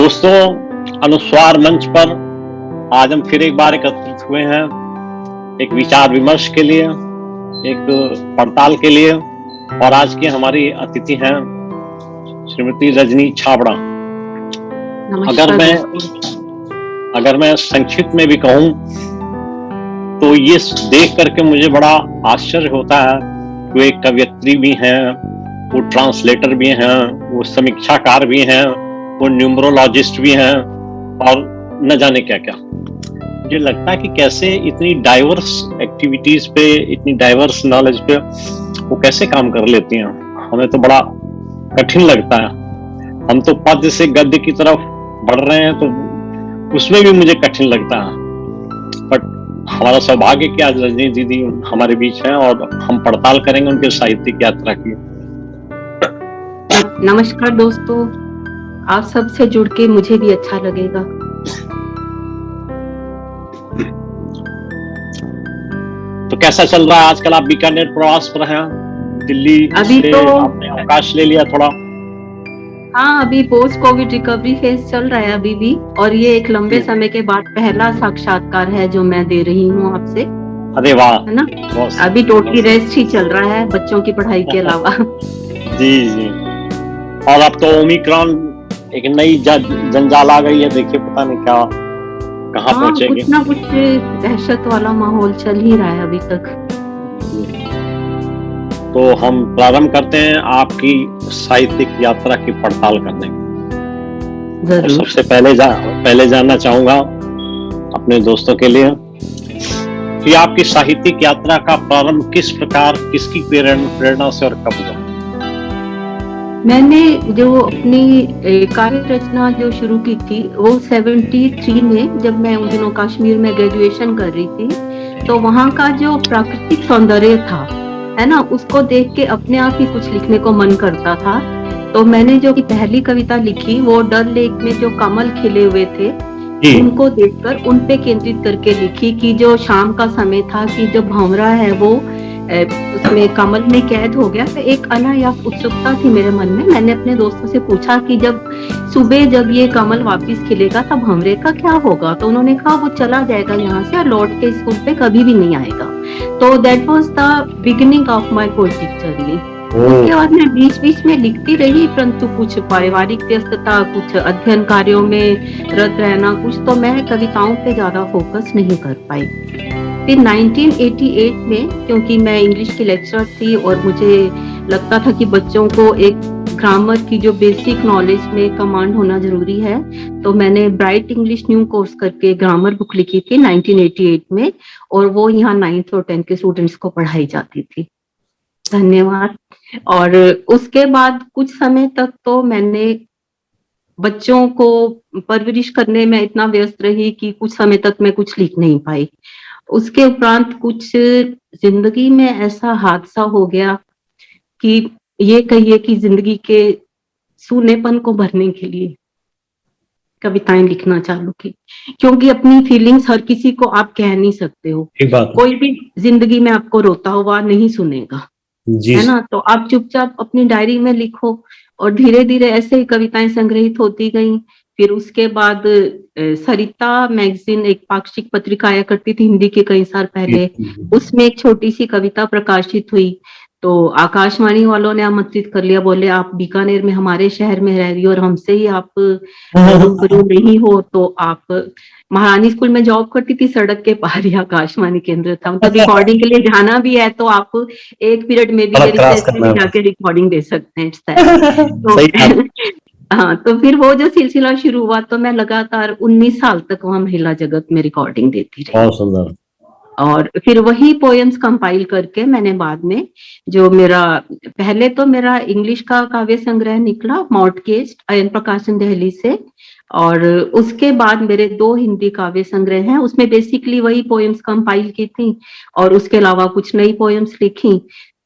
दोस्तों, अनुस्वार मंच पर आज हम फिर एक बार एकत्रित हुए हैं एक विचार विमर्श के लिए, एक पड़ताल के लिए। और आज की हमारी अतिथि हैं श्रीमती रजनी छाबड़ा। अगर मैं संक्षिप्त में भी कहूं तो ये देख करके मुझे बड़ा आश्चर्य होता है कि वो एक कवयित्री भी हैं, वो ट्रांसलेटर भी हैं, वो समीक्षाकार भी हैं, वो न्यूमरोलॉजिस्ट भी हैं और न जाने क्या क्या। मुझे लगता है कि कैसे इतनी डाइवर्स एक्टिविटीज पे, इतनी डाइवर्स नॉलेज पे वो कैसे काम कर लेती हैं। हमें तो बड़ा कठिन लगता है। हम तो पद्य से गद्य की तरफ बढ़ रहे हैं तो उसमें भी मुझे कठिन लगता है। बट हमारा सौभाग्य कि आज रजनी दीदी हमारे बीच हैं और हम पड़ताल करेंगे उनके साहित्यिक यात्रा की। नमस्कार दोस्तों, आप सबसे जुड़ के मुझे भी अच्छा लगेगा। तो कैसा चल रहा है आजकल? आप बीकानेर प्रवास पर हैं, दिल्ली अभी से तो आपने अवकाश ले लिया थोड़ा। हाँ, अभी पोस्ट कोविड रिकवरी फेज चल रहा है अभी भी, और ये एक लंबे समय के बाद पहला साक्षात्कार है जो मैं दे रही हूँ आपसे। अरे वाह, है ना? अभी टोटली रेस्ट ही चल रहा है बच्चों की पढ़ाई के अलावा। जी जी। और अब तो ओमिक्रॉन एक नई जंजाल आ गई है, देखिए पता नहीं क्या कहाँ पहुंचेगी। कुछ ना कुछ दहशत वाला माहौल चल ही रहा है अभी तक। तो हम प्रारंभ करते हैं आपकी साहित्यिक यात्रा की पड़ताल करने की। जरूर। सबसे पहले जानना चाहूंगा अपने दोस्तों के लिए कि आपकी साहित्यिक यात्रा का प्रारंभ किस प्रकार, किसकी प्रेरणा से और कब हुआ? मैंने जो अपनी कार्य रचना जो शुरू की थी वो 73 में, जब मैं उन दिनों कश्मीर में ग्रेजुएशन कर रही थी, तो वहाँ का जो प्राकृतिक सौंदर्य था, है ना, उसको देख के अपने आप ही कुछ लिखने को मन करता था। तो मैंने जो पहली कविता लिखी वो डल लेक में जो कमल खिले हुए थे उनको देखकर उन पे केंद्रित करके लिखी कि जो शाम का समय था कि जो भंवरा है वो उसमें कमल में कैद हो गया। तो एक अनायास उत्सुकता थी मेरे मन में। मैंने अपने दोस्तों से पूछा कि जब सुबह जब ये कमल वापस खिलेगा तब भंवरे का क्या होगा? तो उन्होंने कहा वो चला जाएगा यहाँ से और लौट के स्कूल पे कभी भी नहीं आएगा। तो that was the beginning of my poetic journey. उसके बाद मैं बीच बीच में लिखती रही, परंतु कुछ पारिवारिक व्यस्तता, कुछ अध्ययन कार्यों में रत रहना, कुछ तो मैं कविताओं पे ज्यादा फोकस नहीं कर पाई। फिर 1988 में, क्योंकि मैं इंग्लिश की लेक्चरर थी और मुझे लगता था कि बच्चों को एक ग्रामर की जो बेसिक नॉलेज में कमांड होना जरूरी है, तो मैंने ब्राइट इंग्लिश न्यू कोर्स करके ग्रामर बुक लिखी थी 1988 में, और वो यहाँ 9th और 10th के स्टूडेंट्स को पढ़ाई जाती थी। धन्यवाद। और उसके बाद कुछ समय तक तो मैंने बच्चों को परवरिश करने में इतना व्यस्त रही कि कुछ समय तक मैं कुछ लिख नहीं पाई। उसके उपरांत कुछ जिंदगी में ऐसा हादसा हो गया कि ये कहिए कि जिंदगी के सूनेपन को भरने के लिए कविताएं लिखना चालू की, क्योंकि अपनी फीलिंग्स हर किसी को आप कह नहीं सकते हो। कोई भी जिंदगी में आपको रोता हुआ नहीं सुनेगा, है ना? तो आप चुपचाप अपनी डायरी में लिखो, और धीरे धीरे ऐसे ही कविताएं संग्रहित होती गई। फिर उसके बाद सरिता मैगजीन, एक पाक्षिक पत्रिका आया करती थी हिंदी के कई साल पहले, उसमें एक छोटी सी कविता प्रकाशित हुई। तो आकाशवाणी वालों ने आमंत्रित कर लिया, बोले आप बीकानेर में हमारे शहर में रह रही हो और हमसे ही आप रूबरू नहीं हो, तो आप महारानी स्कूल में जॉब करती थी, सड़क के पार ही आकाशवाणी केंद्र था, मतलब रिकॉर्डिंग के लिए जाना भी है तो आप एक पीरियड में भी जाके रिकॉर्डिंग दे सकते हैं। हाँ, तो फिर वो जो सिलसिला शुरू हुआ तो मैं लगातार 19 साल तक वहाँ महिला जगत में रिकॉर्डिंग देती रही। बहुत सुंदर। और फिर वही पोएम्स कंपाइल करके मैंने बाद में जो पहले तो मेरा इंग्लिश का काव्य संग्रह निकला मॉर्टगेज अयन प्रकाशन दिल्ली से, और उसके बाद मेरे 2 हिंदी काव्य संग्रह हैं, उसमें बेसिकली वही पोएम्स कंपाइल की थी और उसके अलावा कुछ नई पोएम्स लिखी।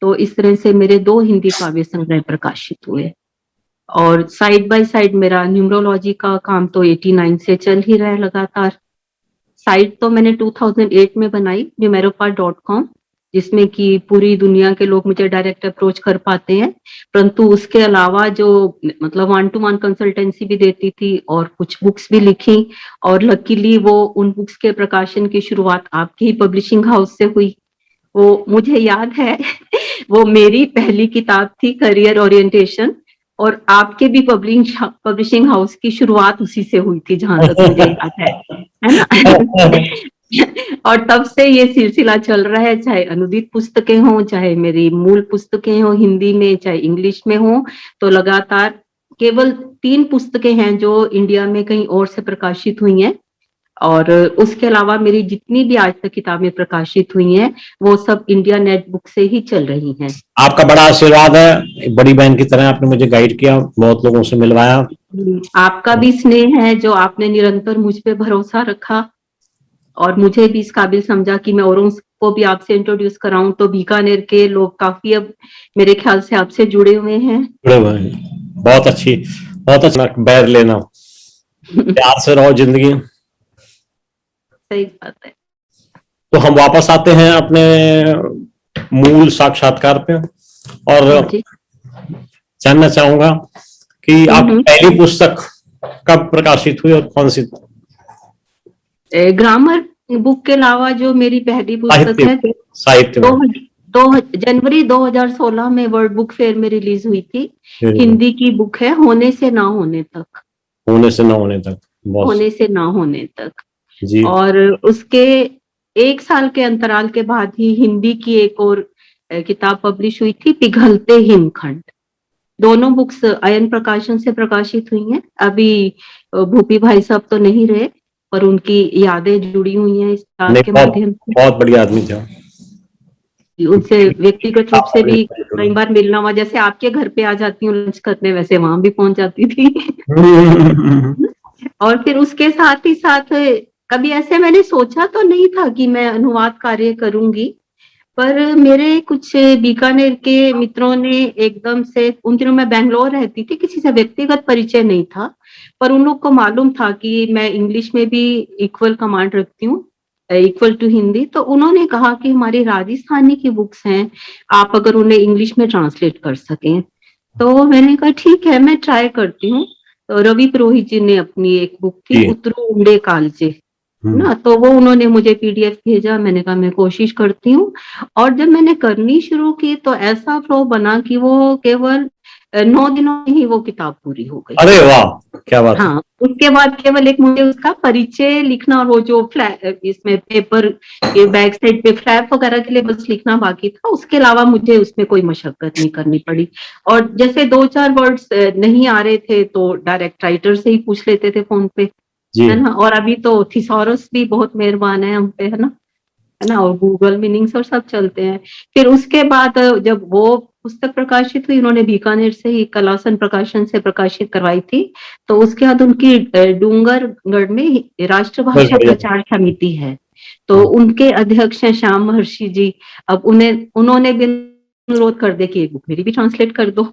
तो इस तरह से मेरे 2 हिंदी काव्य संग्रह प्रकाशित हुए। और साइड बाय साइड मेरा न्यूमरोलॉजी का काम तो 89 से चल ही रहा है लगातार। साइट तो मैंने 2008 में बनाई numeropa.com, जिसमें कि पूरी दुनिया के लोग मुझे डायरेक्ट अप्रोच कर पाते हैं, परंतु उसके अलावा जो मतलब 1-to-1 कंसल्टेंसी भी देती थी और कुछ बुक्स भी लिखी, और लकीली वो उन बुक्स के प्रकाशन की शुरुआत आपकी ही पब्लिशिंग हाउस से हुई। वो मुझे याद है वो मेरी पहली किताब थी, करियर ओरिएंटेशन, और आपके भी पब्लिशिंग हाउस की शुरुआत उसी से हुई थी, जहां तक मुझे याद है ना? और तब से ये सिलसिला चल रहा है, चाहे अनुदित पुस्तकें हों, चाहे मेरी मूल पुस्तकें हों हिंदी में, चाहे इंग्लिश में हों, तो लगातार केवल 3 पुस्तकें हैं जो इंडिया में कहीं और से प्रकाशित हुई हैं, और उसके अलावा मेरी जितनी भी आज तक किताबें प्रकाशित हुई हैं, वो सब इंडिया नेट बुक से ही चल रही हैं। आपका बड़ा आशीर्वाद है, एक बड़ी बहन की तरह आपने मुझे गाइड किया, बहुत लोगों से मिलवाया। आपका भी स्नेह है जो आपने निरंतर मुझ पे भरोसा रखा और मुझे भी इस काबिल समझा कि मैं औरों को भी आपसे इंट्रोड्यूस कराऊं, तो बीकानेर के लोग काफी अब मेरे ख्याल से आपसे जुड़े हुए हैं। बहुत अच्छी, बहुत अच्छा बैर लेना, प्यार से रहो जिंदगी। सही बात है। तो हम वापस आते हैं अपने मूल साक्षात्कार पे, और जानना चाहूंगा कि आपकी पहली पुस्तक कब प्रकाशित हुई और कौन सी? ग्रामर बुक के अलावा जो मेरी पहली पुस्तक है, साहित्य जनवरी 2016 में वर्ल्ड बुक फेयर में रिलीज हुई थी। हिंदी की बुक है, होने से ना होने तक। होने से ना होने तक। होने से ना होने तक जी। और उसके 1 साल के अंतराल के बाद ही हिंदी की एक और किताब पब्लिश हुई थी, पिघलते हिमखंड। दोनों बुक्स अयन प्रकाशन से प्रकाशित हुई हैं। अभी भूपी भाई साहब तो नहीं रहे, पर उनकी यादें जुड़ी हुई हैं इस किताब के माध्यम से। बहुत बढ़िया आदमी थे, उनसे व्यक्तिगत रूप से भी कई बार मिलना हुआ, जैसे आपके घर पे आ जाती हूँ लंच करने, वैसे वहां भी पहुंच जाती थी। और फिर उसके साथ ही साथ कभी ऐसे मैंने सोचा तो नहीं था कि मैं अनुवाद कार्य करूंगी, पर मेरे कुछ बीकानेर के मित्रों ने एकदम से, उन दिनों मैं बेंगलोर रहती थी, किसी से व्यक्तिगत परिचय नहीं था, पर उन लोग को मालूम था कि मैं इंग्लिश में भी इक्वल कमांड रखती हूँ, इक्वल टू हिंदी। तो उन्होंने कहा कि हमारी राजस्थानी की बुक्स हैं, आप अगर उन्हें इंग्लिश में ट्रांसलेट कर सकें। तो मैंने कहा ठीक है, मैं ट्राई करती हूँ। तो रवि पुरोहित जी ने अपनी एक बुक थी उतरू उंडे कालजे ना, तो वो उन्होंने मुझे पीडीएफ भेजा, मैंने कहा मैं कोशिश करती हूँ। और जब मैंने करनी शुरू की तो ऐसा फ्लो बना कि वो केवल 9 दिनों में ही वो किताब पूरी हो गई। अरे वाह, क्या बात। हाँ, उसके बाद केवल एक मुझे उसका परिचय लिखना, और वो जो इसमें पेपर के बैक साइड पे फ्लैप वगैरह के लिए बस लिखना बाकी था, उसके अलावा मुझे उसमें कोई मशक्कत नहीं करनी पड़ी। और जैसे 2-4 वर्ड्स नहीं आ रहे थे तो डायरेक्ट राइटर से ही पूछ लेते थे फोन पे, है ना। और अभी तो थिसॉरस भी बहुत मेहरबान है हम पे, है ना, और गूगल मीनिंग्स और सब चलते हैं। फिर उसके बाद जब वो पुस्तक प्रकाशित हुई, उन्होंने बीकानेर से ही कलासन प्रकाशन से प्रकाशित करवाई थी, तो उसके बाद उनकी डूंगरगढ़ में राष्ट्रभाषा प्रचार समिति है, तो उनके अध्यक्ष हैं श्याम महर्षि जी। अब उन्होंने भी अनुरोध कर दिया कि एक बुक मेरी भी ट्रांसलेट कर दो।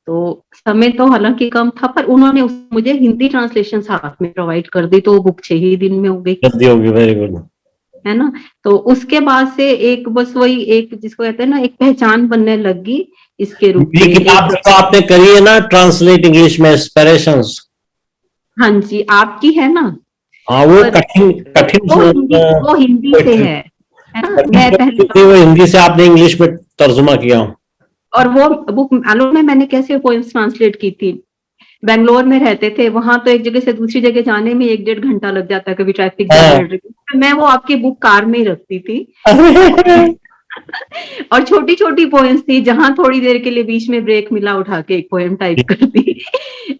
तो समय तो हालांकि कम था, पर उन्होंने मुझे हिंदी ट्रांसलेशन साथ में प्रोवाइड कर दी, तो वो बुक 6 ही दिन में हो गई। जल्दी होगी, वेरी गुड, है ना। तो उसके बाद से एक बस वही एक जिसको कहते हैं ना, एक पहचान बनने लगी इसके रूप में। ये किताब तो आपने करी है ना ट्रांसलेट इंग्लिश में, एस्पिरेशंस। हाँ जी, आपकी है ना। हाँ, वो कठिन वो हिंदी से है ना। मैं पहले वो हिंदी से आपने इंग्लिश में तर्जुमा किया। और वो बुक मालूम है मैंने कैसे पोएम्स ट्रांसलेट की थी। बेंगलोर में रहते थे, वहां तो एक जगह से दूसरी जगह जाने में 1-1.5 घंटा लग जाता है, कभी ट्रैफिक जाम। मैं वो आपकी बुक कार में ही रखती थी। और छोटी छोटी पोएम्स थी, जहां थोड़ी देर के लिए बीच में ब्रेक मिला, उठा के एक पोएम टाइप कर दी।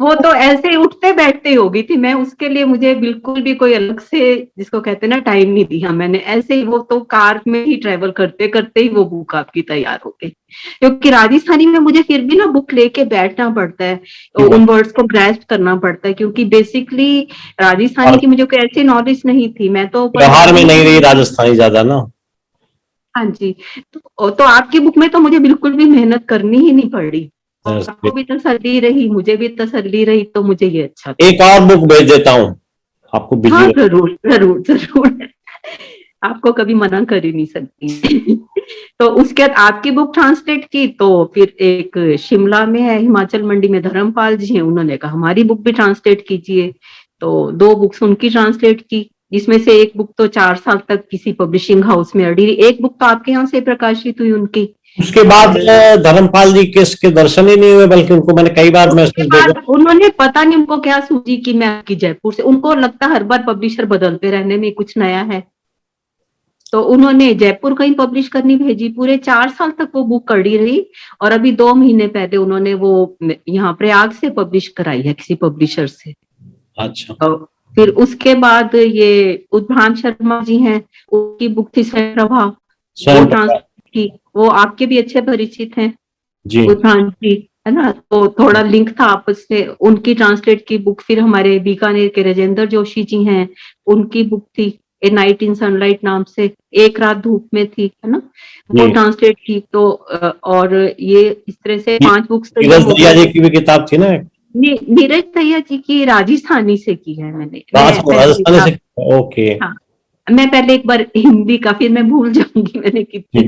वो तो ऐसे उठते बैठते हो गई थी मैं, उसके लिए मुझे बिल्कुल भी कोई अलग से जिसको कहते हैं ना टाइम नहीं दिया मैंने, ऐसे ही वो तो कार में ही ट्रेवल करते करते ही वो बुक आपकी तैयार हो गई। क्योंकि राजस्थानी में मुझे फिर भी ना बुक लेके बैठना पड़ता है, उन वर्ड्स को ग्रैस्प करना पड़ता है, क्योंकि बेसिकली राजस्थानी की मुझे कोई ऐसी नॉलेज नहीं थी। मैं तो व्यवहार में नहीं रही राजस्थानी ज्यादा ना। हाँ जी, तो आपकी बुक में तो मुझे बिल्कुल भी मेहनत करनी ही नहीं पड़ी, आपको भी तसल्ली रही, मुझे भी तसल्ली रही, तो मुझे ये अच्छा था। एक और बुक भेज देता हूँ आपको। हाँ, जरूर जरूर जरूर। आपको कभी मना कर ही नहीं सकती। तो उसके बाद आपकी बुक ट्रांसलेट की, तो फिर एक शिमला में है, हिमाचल मंडी में धर्मपाल जी हैं, उन्होंने कहा हमारी बुक भी ट्रांसलेट कीजिए। तो 2 बुक्स उनकी ट्रांसलेट की, जिसमें से एक बुक तो 4 साल तक किसी पब्लिशिंग हाउस में अड़ी रही, एक बुक तो आपके यहाँ से प्रकाशित हुई उनकी। उसके बाद धर्मपाल जी के दर्शन ही नहीं हुए, बल्कि उनको मैंने कई बार मैसेज भेजा। उन्होंने पता नहीं उनको क्या सूझी कि मैं आपकी जयपुर से, उनको लगता हर बार पब्लिशर बदलते रहने में कुछ नया है, तो उन्होंने जयपुर कहीं पब्लिश करनी भेजी। पूरे 4 साल तक वो बुक कड़ी रही, और अभी 2 महीने पहले उन्होंने वो यहाँ प्रयाग से पब्लिश कराई है किसी पब्लिशर से। अच्छा। तो फिर उसके बाद ये उद्भ्रांत शर्मा जी हैं, उनकी बुक थी स्वयं प्रभा, वो ट्रांसलेट की, वो आपके भी अच्छे परिचित हैं जी, उद्भ्रांत जी, है ना, तो थोड़ा लिंक था आपस में। उनकी ट्रांसलेट की बुक फिर हमारे बीकानेर के राजेंद्र जोशी जी हैं, उनकी बुक थी ए नाइट इन सनलाइट नाम से, एक रात धूप में थी, है ना, वो ट्रांसलेट की। तो और ये इस तरह से 5 बुक्स नीरज दहिया जी की भी किताब थी ना, नीरज दहिया जी की राजस्थानी से की है मैंने। राजस्थानी से, ओके। हाँ, मैं पहले एक बार हिंदी का, फिर मैं भूल जाऊंगी मैंने कितनी।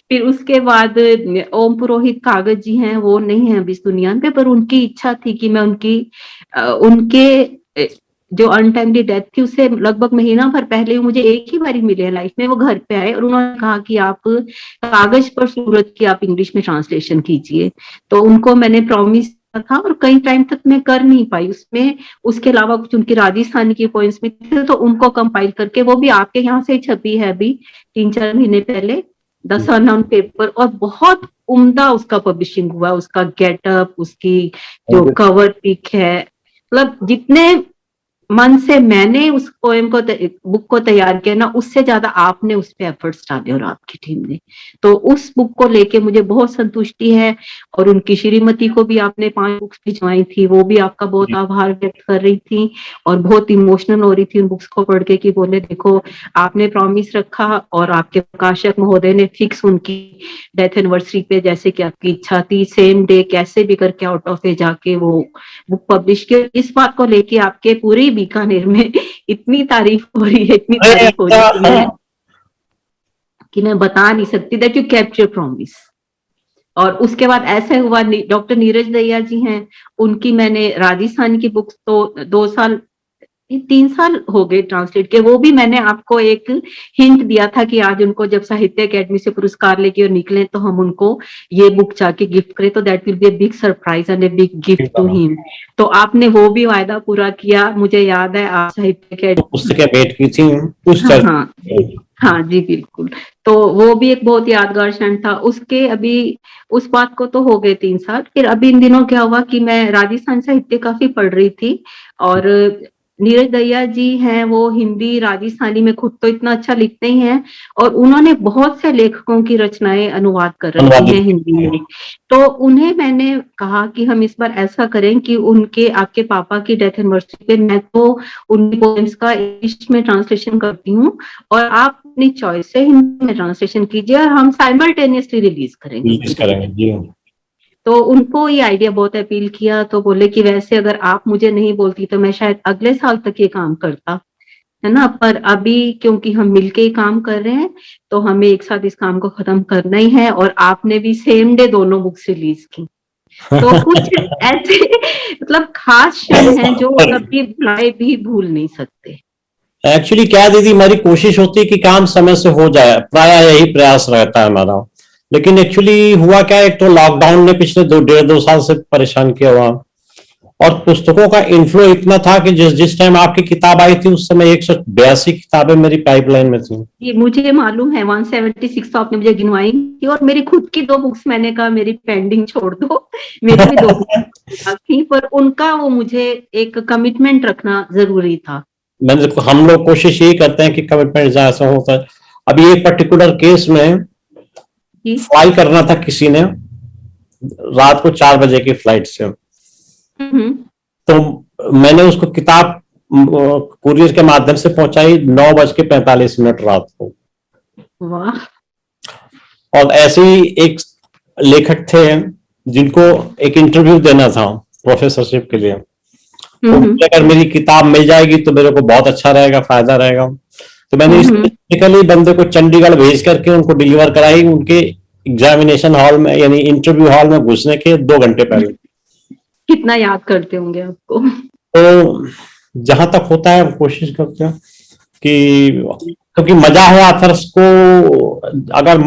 फिर उसके बाद ओम पुरोहित कागज जी हैं, वो नहीं है अभी इस दुनिया में, पर उनकी इच्छा थी कि मैं उनके जो अनटाइमली डेथ थी उससे लगभग महीना भर पहले मुझे एक ही बारी मिले लाइफ में, वो घर पे आए और उन्होंने कहा कि आप कागज पर सूरत की आप इंग्लिश में ट्रांसलेशन कीजिए। तो उनको मैंने प्रॉमिस था, और कई टाइम तक मैं कर नहीं पाई उसमें। उसके अलावा कुछ उनकी राजस्थानी की पोइम्स भी थे, तो उनको कंपाइल करके, वो भी आपके यहाँ से छपी है अभी 3-4 महीने पहले, द सन ऑन पेपर, और बहुत उम्दा उसका पब्लिशिंग हुआ। उसका गेटअप, उसकी जो कवर पिक है, मतलब जितने मन से मैंने उस पोएम को, बुक को तैयार किया ना, उससे ज्यादा आपने उस पे एफर्ट्स डाले और आपकी टीम ने। तो उस बुक को लेके मुझे बहुत संतुष्टि है। और उनकी श्रीमती को भी आपने 5 बुक्स भिजवाई थी, वो भी आपका बहुत आभार व्यक्त कर रही थी, और बहुत इमोशनल हो रही थी उन बुक्स को पढ़ के, कि बोले देखो आपने प्रॉमिस रखा, और आपके प्रकाशक महोदय ने फिक्स उनकी डेथ एनिवर्सरी पे, जैसे कि आपकी इच्छा थी, सेम डे कैसे भी करके आउट ऑफ ए जाके वो बुक पब्लिश की। इस बात को लेके आपके पूरे बीकानेर में इतनी तारीफ हो रही है, इतनी तारीफ हो रही है कि मैं बता नहीं सकती, that you kept your promise. और उसके बाद ऐसे हुआ, डॉक्टर नीरज दहिया जी हैं, उनकी मैंने राजस्थान की बुक्स तो 3 साल हो गए ट्रांसलेट के। वो भी मैंने आपको एक हिंट दिया था कि आज उनको जब साहित्य अकेडमी से पुरस्कार लेके और निकले, तो हम उनको ये बुक जाके गिफ्ट करें, तो that will be a big surprise and a big gift to him. तो आपने वो भी वायदा पूरा किया। मुझे याद है आप साहित्य अकेडमी पुस्तकें भेंट की थी उस हाँ जी बिल्कुल। तो वो भी एक बहुत यादगार क्षण था। उसके अभी उस बात को तो हो गए 3 साल। फिर अभी इन दिनों क्या हुआ कि मैं राजस्थान साहित्य काफी पढ़ रही थी, और नीरज दहिया जी हैं, वो हिंदी राजस्थानी में खुद तो इतना अच्छा लिखते ही हैं, और उन्होंने बहुत से लेखकों की रचनाएं अनुवाद कर रखी हैं हिंदी में। तो उन्हें मैंने कहा कि हम इस बार ऐसा करें कि उनके, आपके पापा की डेथ एनिवर्सरी पे मैं तो उनकी पोएम्स का इंग्लिश में ट्रांसलेशन करती हूँ, और आप अपनी चॉइस से हिंदी में ट्रांसलेशन कीजिए, और हम साइमल्टेनियसली रिलीज करेंगे। तो उनको ये आइडिया बहुत अपील किया। तो बोले कि वैसे अगर आप मुझे नहीं बोलती तो मैं शायद अगले साल तक ये काम करता, है ना, पर अभी क्योंकि हम मिलके ही काम कर रहे हैं, तो हमें एक साथ इस काम को खत्म करना ही है। और आपने भी सेम डे दोनों बुक्स रिलीज की। तो कुछ ऐसे मतलब खास क्षण हैं जो कभी भुलाए भी भूल नहीं सकते। एक्चुअली क्या दीदी, हमारी कोशिश होती है कि काम समय से हो जाए, प्राय यही प्रयास रहता है हमारा। लेकिन एक्चुअली हुआ क्या, एक तो लॉकडाउन ने पिछले 1.5-2 साल से परेशान किया हुआ, और पुस्तकों का इन्फ्लो इतना था कि जिस टाइम आपकी किताब आई थी उस समय 182 किताबें मेरी पाइपलाइन में थी। ये मुझे मालूम है, 176 तो आपने मुझे गिनवाई थी, और मेरी खुद की 2 बुक्स मैंने कहा मेरी पेंडिंग छोड़ दो, मेरी भी 2 बुक्स थी, पर उनका वो मुझे एक कमिटमेंट रखना जरूरी था। हम लोग कोशिश यही करते हैं कि कमिटमेंट जैसा होता है। अभी एक पर्टिकुलर केस में फ्लाई करना था किसी ने, रात को 4 बजे की फ्लाइट से, तो मैंने उसको किताब कुरियर के माध्यम से पहुंचाई 9:45 रात को। वाह। और ऐसे ही एक लेखक थे जिनको एक इंटरव्यू देना था प्रोफेसरशिप के लिए, तो अगर मेरी किताब मिल जाएगी तो मेरे को बहुत अच्छा रहेगा, फायदा रहेगा। तो मैंने स्पेसिफिकली बंदे को चंडीगढ़ भेज करके उनको डिलीवर कराई उनके एग्जामिनेशन हॉल में, यानी इंटरव्यू हॉल में घुसने के 2 घंटे पहले। कितना याद करते होंगे आपको? तो जहां तक होता है कोशिश करते हैं कि, क्योंकि मजा है ऑथर्स को, अगर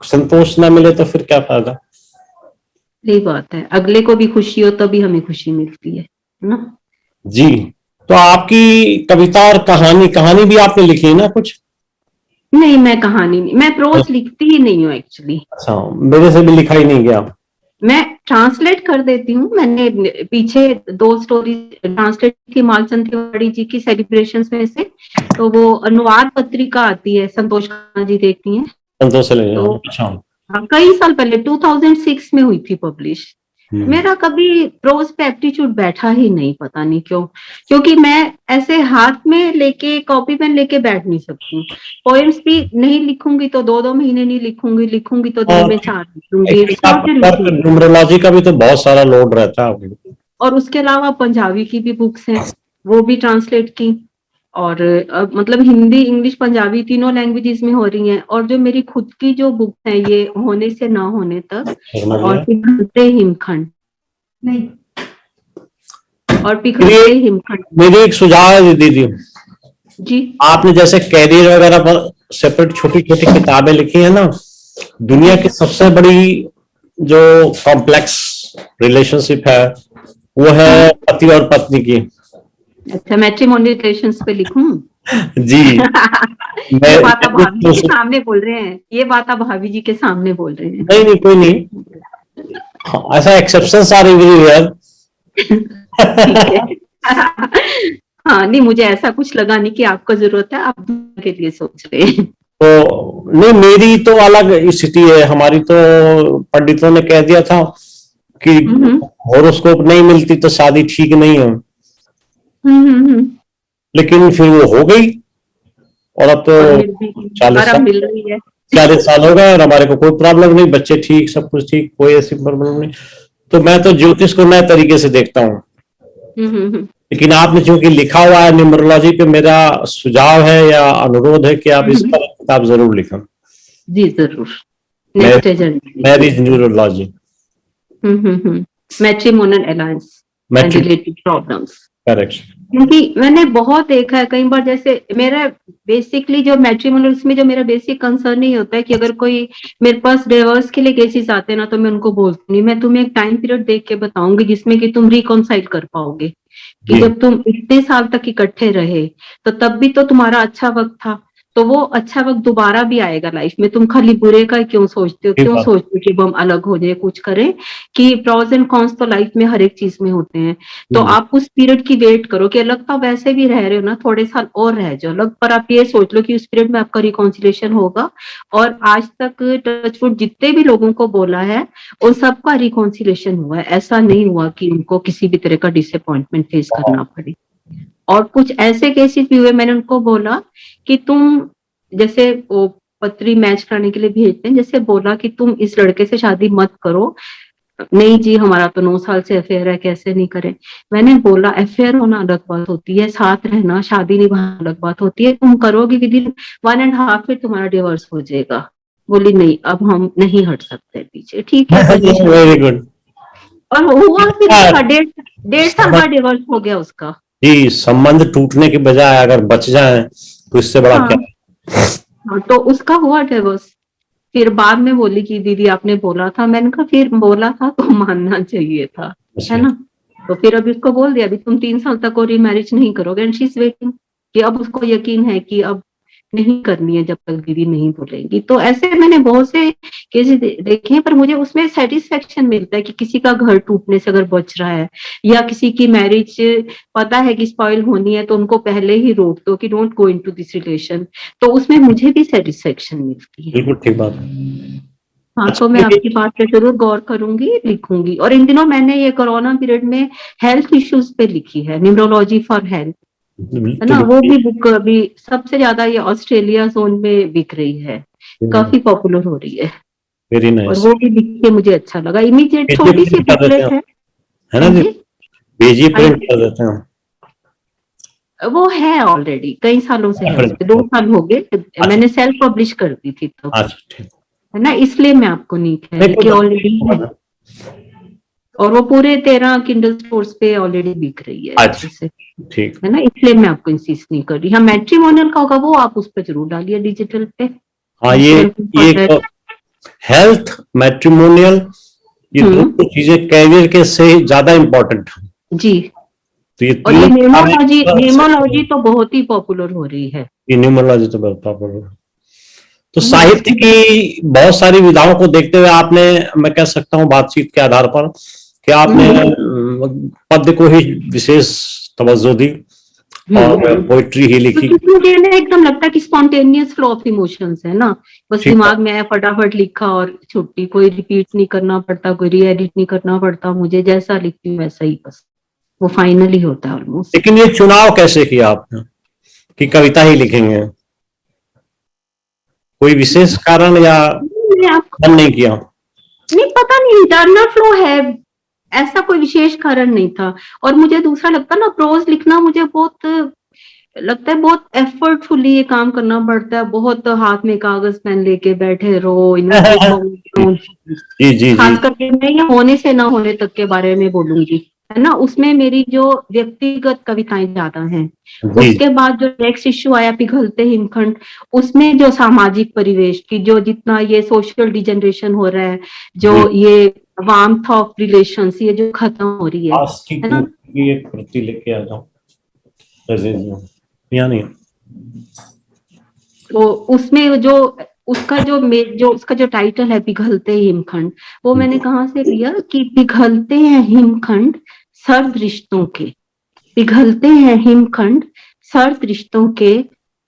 संतोष ना मिले तो फिर क्या फायदा। सही बात है, अगले को भी खुशी हो तभी हमें खुशी मिलती है ना। जी, तो आपकी कविता और कहानी भी आपने लिखी है ना कुछ? नहीं, मैं कहानी नहीं, मैं प्रोज लिखती ही नहीं हूँ एक्चुअली। अच्छा, मेरे से भी लिखा ही नहीं गया। मैं ट्रांसलेट कर देती हूँ। मैंने पीछे 2 स्टोरी ट्रांसलेट की मालचंद तिवारी जी की सेलिब्रेशंस में से, तो वो अनुवाद पत्रिका आती है, संतोष खन्ना जी देखती हैं। संतोष से तो अच्छा। हाँ, कई साल पहले 2006 में हुई थी पब्लिश। मेरा कभी प्रोज पे एप्टीट्यूड बैठा ही नहीं, पता नहीं क्यों, क्योंकि मैं ऐसे हाथ में लेके कॉपी पेन लेके बैठ नहीं सकती। पोएम्स भी नहीं लिखूंगी तो 2-2 महीने नहीं लिखूंगी, लिखूंगी तो दिन में 4 लिखूंगी। न्यूमरोलॉजी का भी तो बहुत सारा लोड रहता है। और उसके अलावा पंजाबी की भी बुक्स हैं, वो भी ट्रांसलेट की, और मतलब हिंदी, इंग्लिश, पंजाबी तीनों लैंग्वेजेस में हो रही हैं। और जो मेरी खुद की जो बुक्स हैं, ये होने से ना होने तक, और पिघलते हिमखंड नहीं, और पिघलते हिमखंड। मेरी एक सुझाव है दीदी जी, आपने जैसे कैरियर वगैरह पर सेपरेट छोटी छोटी किताबें लिखी है ना, दुनिया की सबसे बड़ी जो कॉम्प्लेक्स रिलेशनशिप है वो है पति और पत्नी की। अच्छा, मैट्रिमोनियल रिलेशंस पे लिखूं? जी। ये बात आप भाभी जी के सामने बोल रहे हैं, ये बात आप भाभी जी के सामने बोल रहे हैं? नहीं नहीं, कोई नहीं, ऐसा एक्सेप्शंस आर एवरीवेयर। हाँ, नहीं, मुझे ऐसा कुछ लगा नहीं कि आपको जरूरत है, आप के लिए सोच रहे हैं। तो नहीं, मेरी तो अलग स्थिति है, हमारी तो पंडितों ने कह दिया था कि हॉरोस्कोप नहीं मिलती तो शादी ठीक नहीं है। लेकिन फिर वो हो गई, और अब तो 40 साल हो गए और हमारे को कोई प्रॉब्लम नहीं, बच्चे ठीक, सब कुछ ठीक, कोई ऐसी प्रॉब्लम नहीं। तो मैं तो ज्योतिष को नए तरीके से देखता हूँ। लेकिन आपने चूंकि लिखा हुआ है न्यूमरोलॉजी पे, मेरा सुझाव है या अनुरोध है कि आप इस पर किताब जरूर लिखें। जी जरूर। Marriage numerology, matrimonial alliance and related problems. Correct. क्योंकि मैंने बहुत देखा है कई बार, जैसे मेरा बेसिकली जो मैट्रिमोनियल में जो मेरा बेसिक कंसर्न ही होता है कि अगर कोई मेरे पास डिवोर्स के लिए केसेस आते हैं ना, तो मैं उनको बोलती हूँ मैं तुम्हें एक टाइम पीरियड देख के बताऊंगी जिसमें कि तुम रिकॉन्साइल कर पाओगे, कि जब तुम इतने साल तक इकट्ठे रहे तो तब भी तो तुम्हारा अच्छा वक्त था, तो वो अच्छा वक्त दोबारा भी आएगा लाइफ में। तुम खाली बुरे का क्यों सोचते हो, क्यों सोचते हो कि हम अलग हो जाए, कुछ करें, कि प्रॉज एंड कॉन्स तो लाइफ में हर एक चीज में होते हैं। तो आप उस पीरियड की वेट करो कि अलग तो वैसे भी रह रहे हो ना, थोड़े साल और रह जाओ अलग, पर आप ये सोच लो कि उस पीरियड में आपका रिकॉन्सिलेशन होगा। और आज तक टचवुड जितने भी लोगों को बोला है उन सबका रिकॉन्सिलेशन हुआ है, ऐसा नहीं हुआ कि उनको किसी भी तरह का डिसअपॉइंटमेंट फेस करना पड़े। और कुछ ऐसे केसेस भी हुए, मैंने उनको बोला कि तुम, जैसे वो पत्री मैच करने के लिए भेजते हैं, जैसे बोला कि तुम इस लड़के से शादी मत करो, नहीं जी हमारा तो 9 साल से अफेयर है, कैसे नहीं करें। मैंने बोला अफेयर होना अलग बात होती है, साथ रहना, शादी निभाना अलग बात होती है, तुम करोगे विद इन 1.5 फिर तुम्हारा डिवोर्स हो जाएगा। बोली नहीं, अब हम नहीं हट सकते पीछे, ठीक है। Very good. और हुआ फिर उसका 1.5 साल बाद डिवोर्स हो गया उसका। जी, संबंध टूटने के बजाय अगर बच जाए तो इससे बड़ा क्या। हाँ, तो उसका हुआ डिवोर्स। फिर बाद में बोली कि दीदी आपने बोला था, मैंने कहा फिर बोला था तो मानना चाहिए था, है ना। तो फिर अभी उसको बोल दिया अभी तुम 3 साल तक और रीमैरिज नहीं करोगे, एंड शी इज वेटिंग, कि अब उसको यकीन है कि अब नहीं करनी है जब तक दीदी नहीं बोलेंगी। तो ऐसे मैंने बहुत से केसेस देखे हैं, पर मुझे उसमें सेटिस्फेक्शन मिलता है कि किसी का घर टूटने से अगर बच रहा है, या किसी की मैरिज पता है कि स्पॉइल होनी है तो उनको पहले ही रोक दो कि don't go into this relation, तो उसमें मुझे भी सेटिस्फेक्शन मिलती है। बिल्कुल ठीक बात। हाँ, तो मैं आपकी बात पे जरूर गौर करूंगी, लिखूंगी। और इन दिनों मैंने ये कोरोना पीरियड में हेल्थ इश्यूज पे लिखी है, न्यूमरोलॉजी फॉर हेल्थ, है ना। वो भी बुक अभी सबसे ज्यादा ये ऑस्ट्रेलिया जोन में बिक रही है, काफी पॉपुलर हो रही है। Very nice. और वो भी लिख के मुझे अच्छा लगा। इमीडिएट छोटी सी बुकलेट है ना जी, भेजिए, प्रिंट कर देते हैं। वो है ऑलरेडी, कई सालों से है, उस पे 2 साल हो गए। मैंने सेल्फ पब्लिश कर दी थी तो, अच्छा ठीक है ना, इसलिए मैं आपको नहीं कह रही कि ऑलरेडी है। है। और वो पूरे 13 किंडल स्टोर्स पे ऑलरेडी बिक रही है अच्छे से, ठीक है ना, इसलिए मैं आपको इंसिस्ट नहीं कर रही। हाँ, मैट्रिमोनियल का होगा वो आप उस पर जरूर डालिए डिजिटल पे। हाँ, ये हेल्थ मैट्रिमोनियल, ये दोनों चीजें कैरियर के से ज्यादा इम्पोर्टेंट है जी। तो ये और ये न्यूमोलॉजी तीनों तो बहुत ही पॉपुलर हो रही है। ये न्यूमरोलॉजी तो बहुत पॉपुलर है। तो साहित्य की बहुत सारी विधाओं को देखते हुए आपने, मैं कह सकता हूँ बातचीत के आधार पर, कि आपने पद्य को ही विशेष तवज्जो दी और पोइट्री ही लिखी। मुझे ना एकदम लगता है कि स्पॉन्टेनियस फ्लो ऑफ इमोशंस है ना, बस दिमाग में फटाफट लिखा और छुट्टी, कोई रिपीट नहीं करना पड़ता, कोई री एडिट नहीं करना पड़ता, मुझे जैसा लिखती हूँ वैसा ही बस वो फाइनली होता है ऑलमोस्ट। लेकिन ये चुनाव कैसे किया आपने कि कविता ही लिखेंगे? कोई विशेष कारण या मन नहीं किया? नहीं, पता नहीं, इंटरनल फ्लो है, ऐसा कोई विशेष कारण नहीं था। और मुझे दूसरा लगता है ना, प्रोज लिखना मुझे बहुत लगता है, बहुत एफर्टफुली ये काम करना पड़ता है, बहुत हाथ में कागज पेन लेके बैठे रहो, खास करके मैं ये होने से ना होने तक के बारे में बोलूंगी, है ना। उसमें मेरी जो व्यक्तिगत कविताएं ज्यादा हैं। उसके बाद जो नेक्स्ट इश्यू आया पिघलते हिमखंड, उसमें जो सामाजिक परिवेश की जो जितना ये सोशल डिजेनरेशन हो रहा है, जो ये वार्मथ ऑफ रिलेशंस ये जो खत्म हो रही है ना, ये प्रति लेके आ जाओ नहीं। तो उसमें जो उसका जो टाइटल है पिघलते हिमखंड, वो मैंने कहाँ से लिया कि पिघलते हैं हिमखंड सर्द रिश्तों के, पिघलते हैं हिमखंड सर्द रिश्तों के,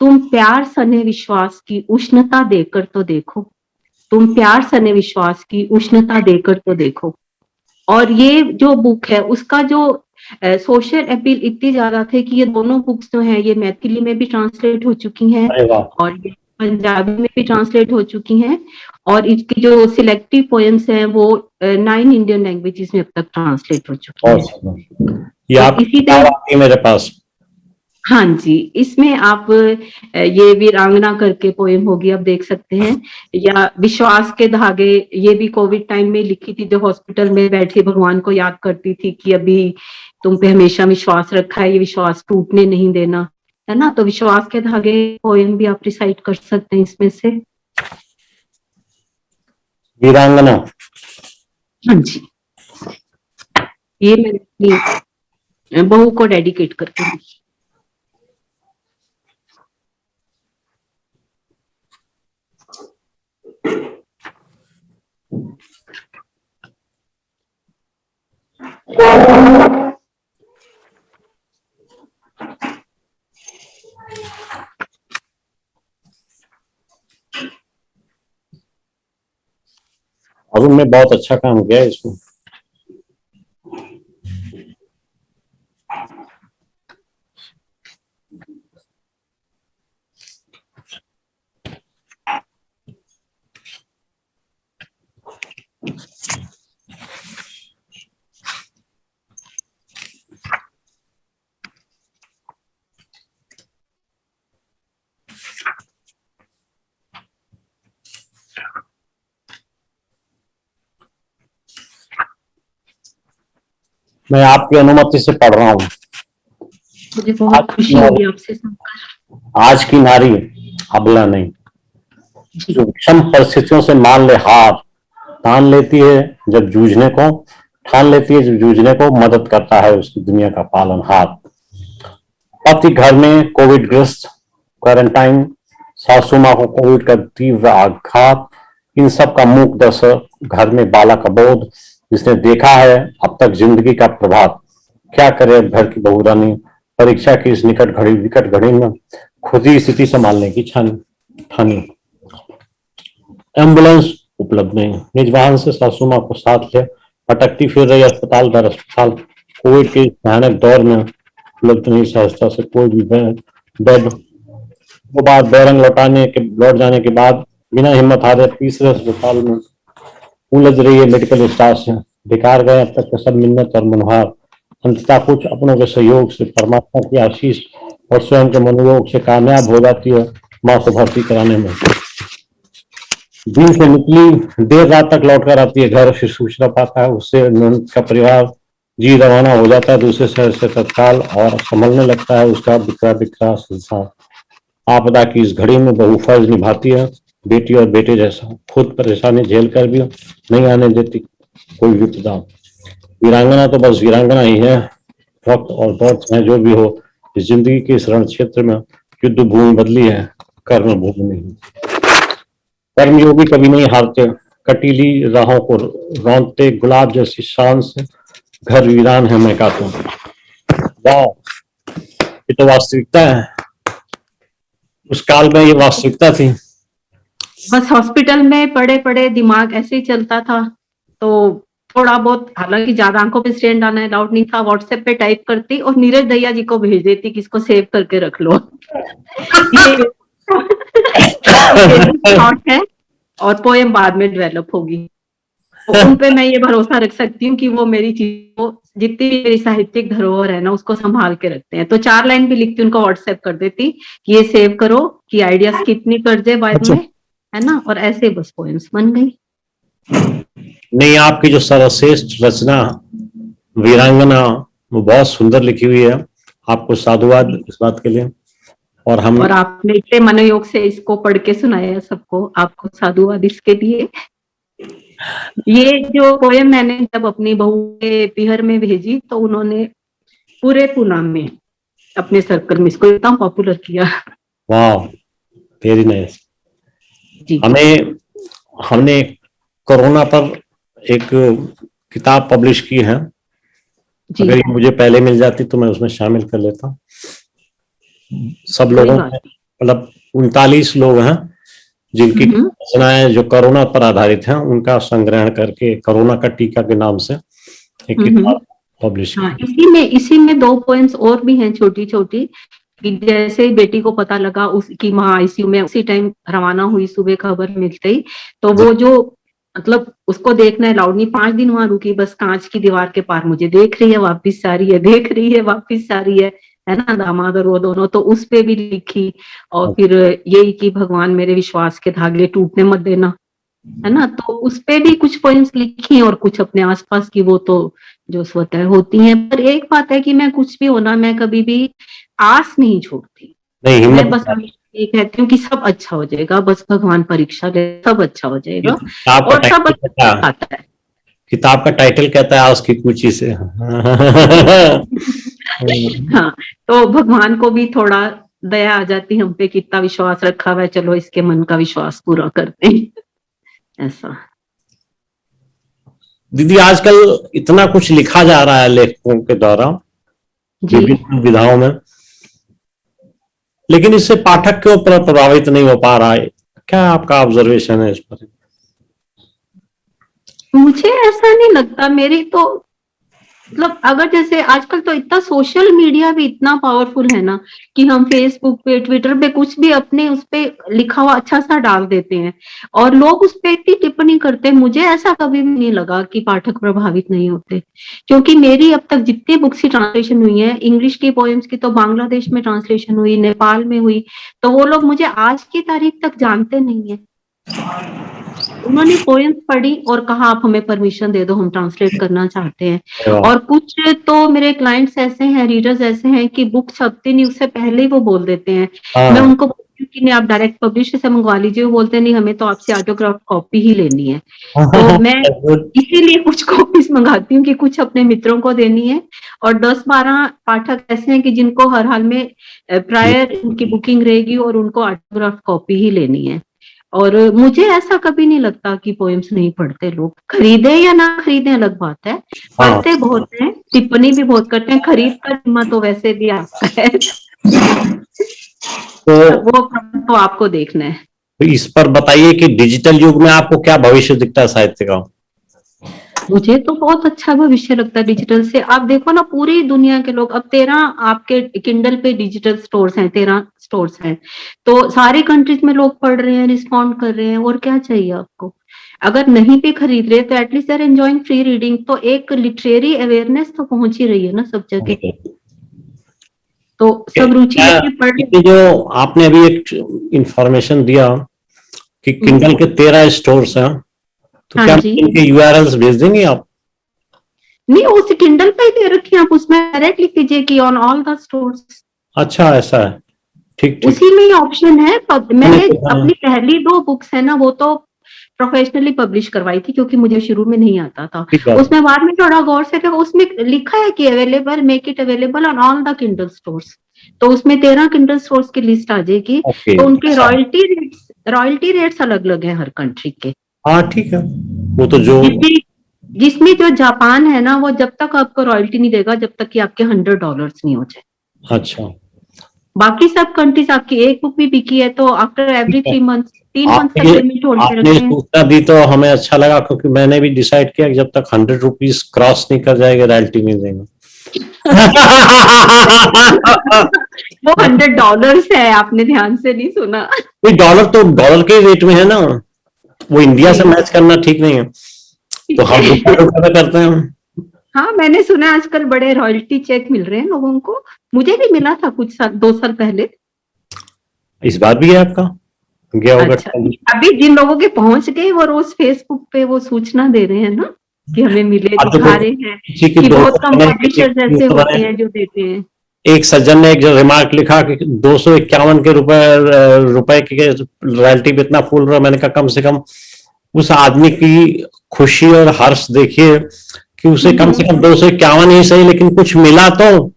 तुम प्यार सने विश्वास की उष्णता देकर तो देखो, तुम प्यार सने विश्वास की उष्णता देकर तो देखो। और ये जो बुक है उसका जो सोशल अपील इतनी ज्यादा थे कि ये दोनों बुक्स जो हैं ये मैथिली में भी ट्रांसलेट हो चुकी हैं और ये पंजाबी में भी ट्रांसलेट हो चुकी हैं, और इसकी जो सिलेक्टिव पोएम्स हैं वो 9 इंडियन लैंग्वेजेस में अब तक ट्रांसलेट हो चुकी हैं। इसी तरह मेरे पास, हाँ जी, इसमें आप ये वीरांगना करके पोएम होगी, आप देख सकते हैं, या विश्वास के धागे, ये भी कोविड टाइम में लिखी थी, जो हॉस्पिटल में बैठी भगवान को याद करती थी कि अभी तुम पे हमेशा विश्वास रखा है, ये विश्वास टूटने नहीं देना, है ना। तो विश्वास के धागे पोएम भी आप रिसाइट कर सकते हैं इसमें से। वीरांगना, हाँ जी, ये मैंने अपनी बहू को डेडिकेट करके लिखी। अरुण ने बहुत अच्छा काम किया इसमें। मैं आपकी अनुमति से पढ़ रहा हूँ। मुझे बहुत खुशी होगी आपसे सुनकर। आज की नारी अबला नहीं, जो विषम परिस्थितियों से मान ले हार, ठान लेती है जब जूझने को, ठान लेती है जब जूझने को, मदद करता है उसकी दुनिया का पालनहार। पति घर में कोविड ग्रस्त, क्वारंटाइन, सासू माँ को कोविड का तीव्र आघात, इन सब का मूक दर्शक, घर में बालक अबोध, जिसने देखा है अब तक जिंदगी का प्रभात। क्या करे अब घर की बहुरानी, परीक्षा की इस विकट घड़ी में खुद ही स्थिति संभालने की ठानी। एम्बुलेंस उपलब्ध नहीं, निज वाहन से सासू माँ को साथ ले भटकती फिर रही अस्पताल दर अस्पताल। कोविड के भयानक दौर में उपलब्ध नहीं सहजता से कोई भी बेड। वो बार बैरंग लौट जाने के बाद बिना हिम्मत हारे तीसरे अस्पताल में उलझ रही है मेडिकल स्टाफ से। बेकार गए अब तक के सब मिन्नत और मनोहार, अंततः कुछ अपनों के सहयोग से परमात्मा की आशीष और स्वयं के मनोयोग से कामयाब हो जाती है माँ को भर्ती कराने में। दिन से निकली देर रात तक लौट कर आती है घर, फिर सूचना पाता है उससे ननद का परिवार जी रवाना हो जाता है दूसरे शहर से तत्काल, और संभलने लगता है उसका बिखरा बिखरा संसार। आपदा की इस घड़ी में बहू फर्ज निभाती है बेटी और बेटे जैसा, खुद परेशानी झेल कर भी नहीं आने देती कोई विपदा। वीरांगना तो बस वीरांगना ही है, वक्त और दौर चाहे जो भी हो, इस जिंदगी के इस रण क्षेत्र में युद्ध भूमि बदली है, कर्म भूमि नहीं। कर्मयोगी कभी नहीं हारते, कटीली राहों को रौंदते गुलाब जैसी शान से घर वीरान है मैं कहता हूँ। वाह, ये तो वास्तविकता है, उस काल में ये वास्तविकता थी। बस हॉस्पिटल में पड़े पड़े दिमाग ऐसे ही चलता था, तो थोड़ा बहुत, हालांकि ज्यादा आंखों पे स्ट्रेन डालना अलाउड नहीं था, व्हाट्सएप पे टाइप करती और नीरज दहिया जी को भेज देती कि इसको सेव करके रख लो। ये थॉट है और पोएम बाद में डेवलप होगी। तो उन पे मैं ये भरोसा रख सकती हूँ कि वो मेरी चीजों, जितनी भी मेरी साहित्यिक धरोहर है ना, उसको संभाल के रखते हैं। तो 4 लाइन भी लिखती, उनको व्हाट्सएप कर देती कि ये सेव करो, कि आइडिया स्किप नहीं कर दे बाद में, है ना, और ऐसे बस पोएम्स बन गई। नहीं, आपकी जो सर्वश्रेष्ठ रचना वीरांगना वो बहुत सुंदर लिखी हुई है, आपको साधुवाद इस बात के लिए। और आपने इतने मनोयोग से इसको पढ़ के सुनाया सबको, आपको साधुवाद इसके लिए। ये जो पोएम मैंने जब अपनी बहू के पिहर में भेजी तो उन्होंने पूरे पूना में अपने सर्कल में इसको इतना पॉपुलर किया। वाह, वेरी नाइस। हमने कोरोना पर एक किताब पब्लिश की है, अगर ये मुझे पहले मिल जाती तो मैं उसमें शामिल कर लेता। सब लोगों में मतलब 39 लोग हैं जिनकी रचनाएं जो कोरोना पर आधारित हैं, उनका संग्रहण करके कोरोना का टीका के नाम से एक किताब पब्लिश की। इसी में 2 पोएम्स और भी हैं छोटी छोटी, जैसे बेटी को पता लगा उसकी माँ आईसीयू में, उसी टाइम रवाना हुई सुबह खबर मिलते ही, तो वो जो मतलब उसको देखना अलाउड नहीं, 5 दिन वहां रुकी, बस कांच की दीवार के पार मुझे देख रही है वापिस आ रही है, देख रही है वापिस आ रही है ना, दामाद और वो दोनों। तो उस पे भी लिखी, और फिर यही कि भगवान मेरे विश्वास के धागे टूटने मत देना, है ना, तो उस पे भी कुछ पोएम्स लिखी, और कुछ अपने आसपास की, वो तो जो स्वतः होती हैं। पर एक बात है कि मैं कुछ भी होना, मैं कभी भी आस नहीं छोड़ती, मैं बस ये कहती हूँ कि सब अच्छा हो जाएगा, बस भगवान परीक्षा ले, सब अच्छा हो जाएगा और सब अच्छा आता है। किताब का टाइटल कहता है आज की कुची से। हाँ, तो भगवान को भी थोड़ा दया आ जाती हम पे, कितना विश्वास रखा हुआ है, चलो इसके मन का विश्वास पूरा करते हैं, ऐसा। दीदी, आजकल इतना कुछ लिखा जा रहा है लेखकों के द्वारा विभिन्न विधाओं में, लेकिन इससे पाठक के ऊपर प्रभावित नहीं हो पा रहा है, क्या आपका ऑब्जर्वेशन है इस पर? मुझे ऐसा नहीं लगता, मेरी तो मतलब, अगर जैसे आजकल तो इतना सोशल मीडिया भी इतना पावरफुल है ना, कि हम फेसबुक पे, ट्विटर पे कुछ भी अपने उस पे लिखा हुआ अच्छा सा डाल देते हैं और लोग उस पे इतनी टिप्पणी करते हैं। मुझे ऐसा कभी भी नहीं लगा कि पाठक प्रभावित नहीं होते, क्योंकि मेरी अब तक जितनी बुक्स की ट्रांसलेशन हुई है, इंग्लिश की पोएम्स की तो बांग्लादेश में ट्रांसलेशन हुई, नेपाल में हुई, तो वो लोग मुझे आज की तारीख तक जानते नहीं है। उन्होंने पोएम्स पढ़ी और कहा आप हमें परमिशन दे दो, हम ट्रांसलेट करना चाहते हैं। और कुछ तो मेरे क्लाइंट्स ऐसे हैं, रीडर्स ऐसे हैं कि बुक छपती नहीं उससे पहले ही वो बोल देते हैं। मैं उनको बोलती हूँ कि नहीं, आप डायरेक्ट पब्लिश से मंगवा लीजिए, वो बोलते नहीं, हमें तो आपसे ऑटोग्राफ कॉपी ही लेनी है। तो मैं इसीलिए कुछ कॉपीज मंगाती हूँ कि कुछ अपने मित्रों को देनी है, और 10-12 पाठक ऐसे हैं कि जिनको हर हाल में प्रायर उनकी बुकिंग रहेगी और उनको ऑटोग्राफ कॉपी ही लेनी है। और मुझे ऐसा कभी नहीं लगता कि पोएम्स नहीं पढ़ते लोग, खरीदे या ना खरीदे अलग बात है, पढ़ते बहुत हैं, टिप्पणी भी बहुत करते हैं, खरीद का जिम्मा तो वैसे भी आपका है। वो तो आपको देखना है। तो इस पर बताइए कि डिजिटल युग में आपको क्या भविष्य दिखता है साहित्य का? मुझे तो बहुत अच्छा भविष्य लगता है डिजिटल से। आप देखो ना, पूरी दुनिया के लोग, अब 13 आपके किंडल पे डिजिटल स्टोर्स हैं, 13 स्टोर्स हैं, तो सारे कंट्रीज में लोग पढ़ रहे हैं, रिस्पॉन्ड कर रहे हैं, और क्या चाहिए आपको? अगर नहीं भी खरीद रहे तो at least they are enjoying free reading, तो एक लिटरेरी अवेयरनेस तो पहुंच ही रही है ना सब जगह। तो सब रुचि लेके पढ़। ये जो आपने अभी एक इंफॉर्मेशन दिया कि किंडल के 13 स्टोर्स हैं, तो हाँ क्या जी। इनके यूआरएल्स भेज देंगे आप? नहीं, उस किंडल पे ही दे रखी है, आप उसमें डायरेक्ट लिख दीजिए कि ऑन ऑल द स्टोर्स। अच्छा, ऐसा है। ठीक ठीक। उसी में ही ऑप्शन है। मैंने हाँ, अपनी पहली 2 बुक्स है ना, वो तो प्रोफेशनली पब्लिश करवाई थी, क्योंकि मुझे शुरू में नहीं आता था। ठीक बात। उसमें बाद में थोड़ा गौर से देखा, उसमें लिखा है कि available, make it available on all the Kindle stores. तो उसमें 13 किंडल स्टोर्स की लिस्ट आ जाएगी। ओके, तो उनके ऐसा है। रॉयल्टी रेट्स अलग अलग हैं हर कंट्री के। हाँ ठीक है, वो तो जो जिसमें जिसमें जो जापान है ना, वो जब तक आपको रॉयल्टी नहीं देगा जब तक कि आपके $100 नहीं हो जाए। अच्छा, बाकी सब कंट्रीज, आपकी एक बुक भी बिकी है तो आफ्टर एवरी ठीक है। 3 मंथ, 3 मंथ तक आपने पेमेंट होल्ड पे आपने रखते हैं। सूचना दी तो हमें अच्छा लगा, क्योंकि मैंने भी डिसाइड किया कि जब तक ₹100 क्रॉस नहीं कर जाएगा रॉयल्टी नहीं देंगे। वो $100 है, आपने ध्यान से नहीं सुना। ये डॉलर तो डॉलर के रेट में है ना, वो इंडिया से जी, मैच करना ठीक नहीं है, तो ठीक हम रुपये है। रुपये में करते हैं। हाँ, मैंने सुना आजकल बड़े रॉयल्टी चेक मिल रहे हैं लोगों को। मुझे भी मिला था कुछ साल, 2 साल पहले। इस बार भी है आपका, गया होगा अच्छा, अभी जिन लोगों के पहुंच गए वो रोज फेसबुक पे वो सूचना दे रहे हैं ना कि हमें मिले, अब देखो, दिखा रहे हैं किसी की कि दो बहुत सौ कम बने, पब्लिशर्स ऐसे होते हैं जो देते हैं। एक सज्जन ने एक जो रिमार्क लिखा कि 251 के रुपए की रॉयल्टी पे इतना फूल रहा। मैंने कहा कम से कम उस आदमी की खुशी और हर्ष देखिए कि उसे कम से कम 251 ही सही, लेकिन कुछ मिला तो।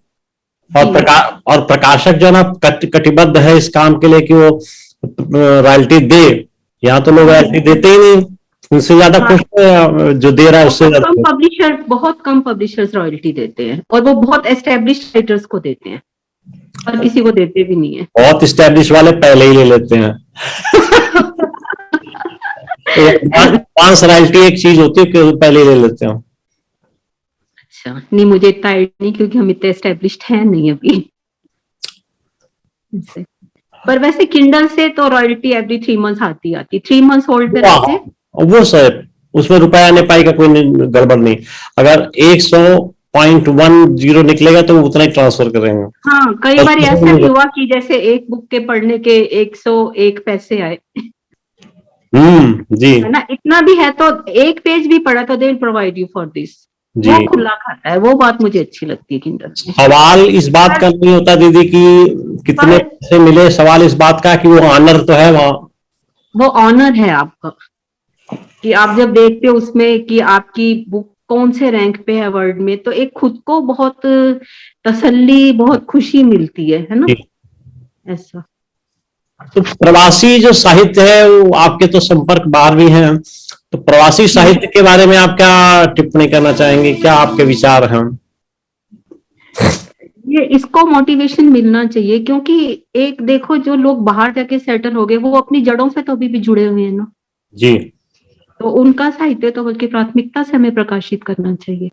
और जी, प्रकाशक जो है ना कटिबद्ध है इस काम के लिए कि वो रॉयल्टी दे। यहाँ तो लोग रॉयल्टी देते ही नहीं, उनसे ज्यादा हाँ, खुश है जो दे रहा है उससे ज्यादा खुश। बहुत कम पब्लिशर्स रॉयल्टी देते हैं, और वो बहुत एस्टेब्लिश्ड राइटर्स को देते हैं, और किसी को देते भी नहीं है। बहुत स्टैब्लिश वाले पहले ही ले लेते हैं। एडवांस रॉयल्टी एक चीज होती है कि वो पहले ही ले लेते हैं। अच्छा, नहीं मुझे इतना आइडिया नहीं, क्योंकि हम इतने एस्टेब्लिश्ड हैं नहीं अभी। ऐसे। पर वैसे किंडल से तो रॉयल्टी एवरी 3 मंथ्स आती 3 मंथ्स होल्ड पे रखते हैं। वो सर, उसमें रुपया आने पाई का कोई गड़बड़ नहीं। अगर 100.10 निकलेगा तो वो उतना ही ट्रांसफर करेंगे। हाँ, कई बार ऐसा भी हुआ कि जैसे एक बुक के पढ़ने के 101 पैसे आए, जी है ना, इतना भी है तो एक पेज भी पढ़ा तो they will provide you for this. जी। वो खुला खाता है, वो बात मुझे अच्छी लगती है किंडल में। सवाल इस बात का नहीं होता दीदी कि कितने पर पैसे मिले, सवाल इस बात का कि वो ऑनर तो है वहां। वो ऑनर है आपका, कि आप जब देखते हो उसमें कि आपकी बुक कौन से रैंक पे है वर्ल्ड में, तो एक खुद को बहुत तसल्ली, बहुत खुशी मिलती है ना, ऐसा। तो प्रवासी जो साहित्य है वो आपके तो संपर्क बाहर भी हैं, तो प्रवासी साहित्य के बारे में आप क्या टिप्पणी करना चाहेंगे, क्या आपके विचार हैं? ये इसको मोटिवेशन मिलना चाहिए, क्योंकि एक देखो, जो लोग बाहर जाके सेटल हो गए वो अपनी जड़ों से तो अभी भी जुड़े हुए हैं ना, जी। तो उनका साहित्य तो बल्कि प्राथमिकता से हमें प्रकाशित करना चाहिए।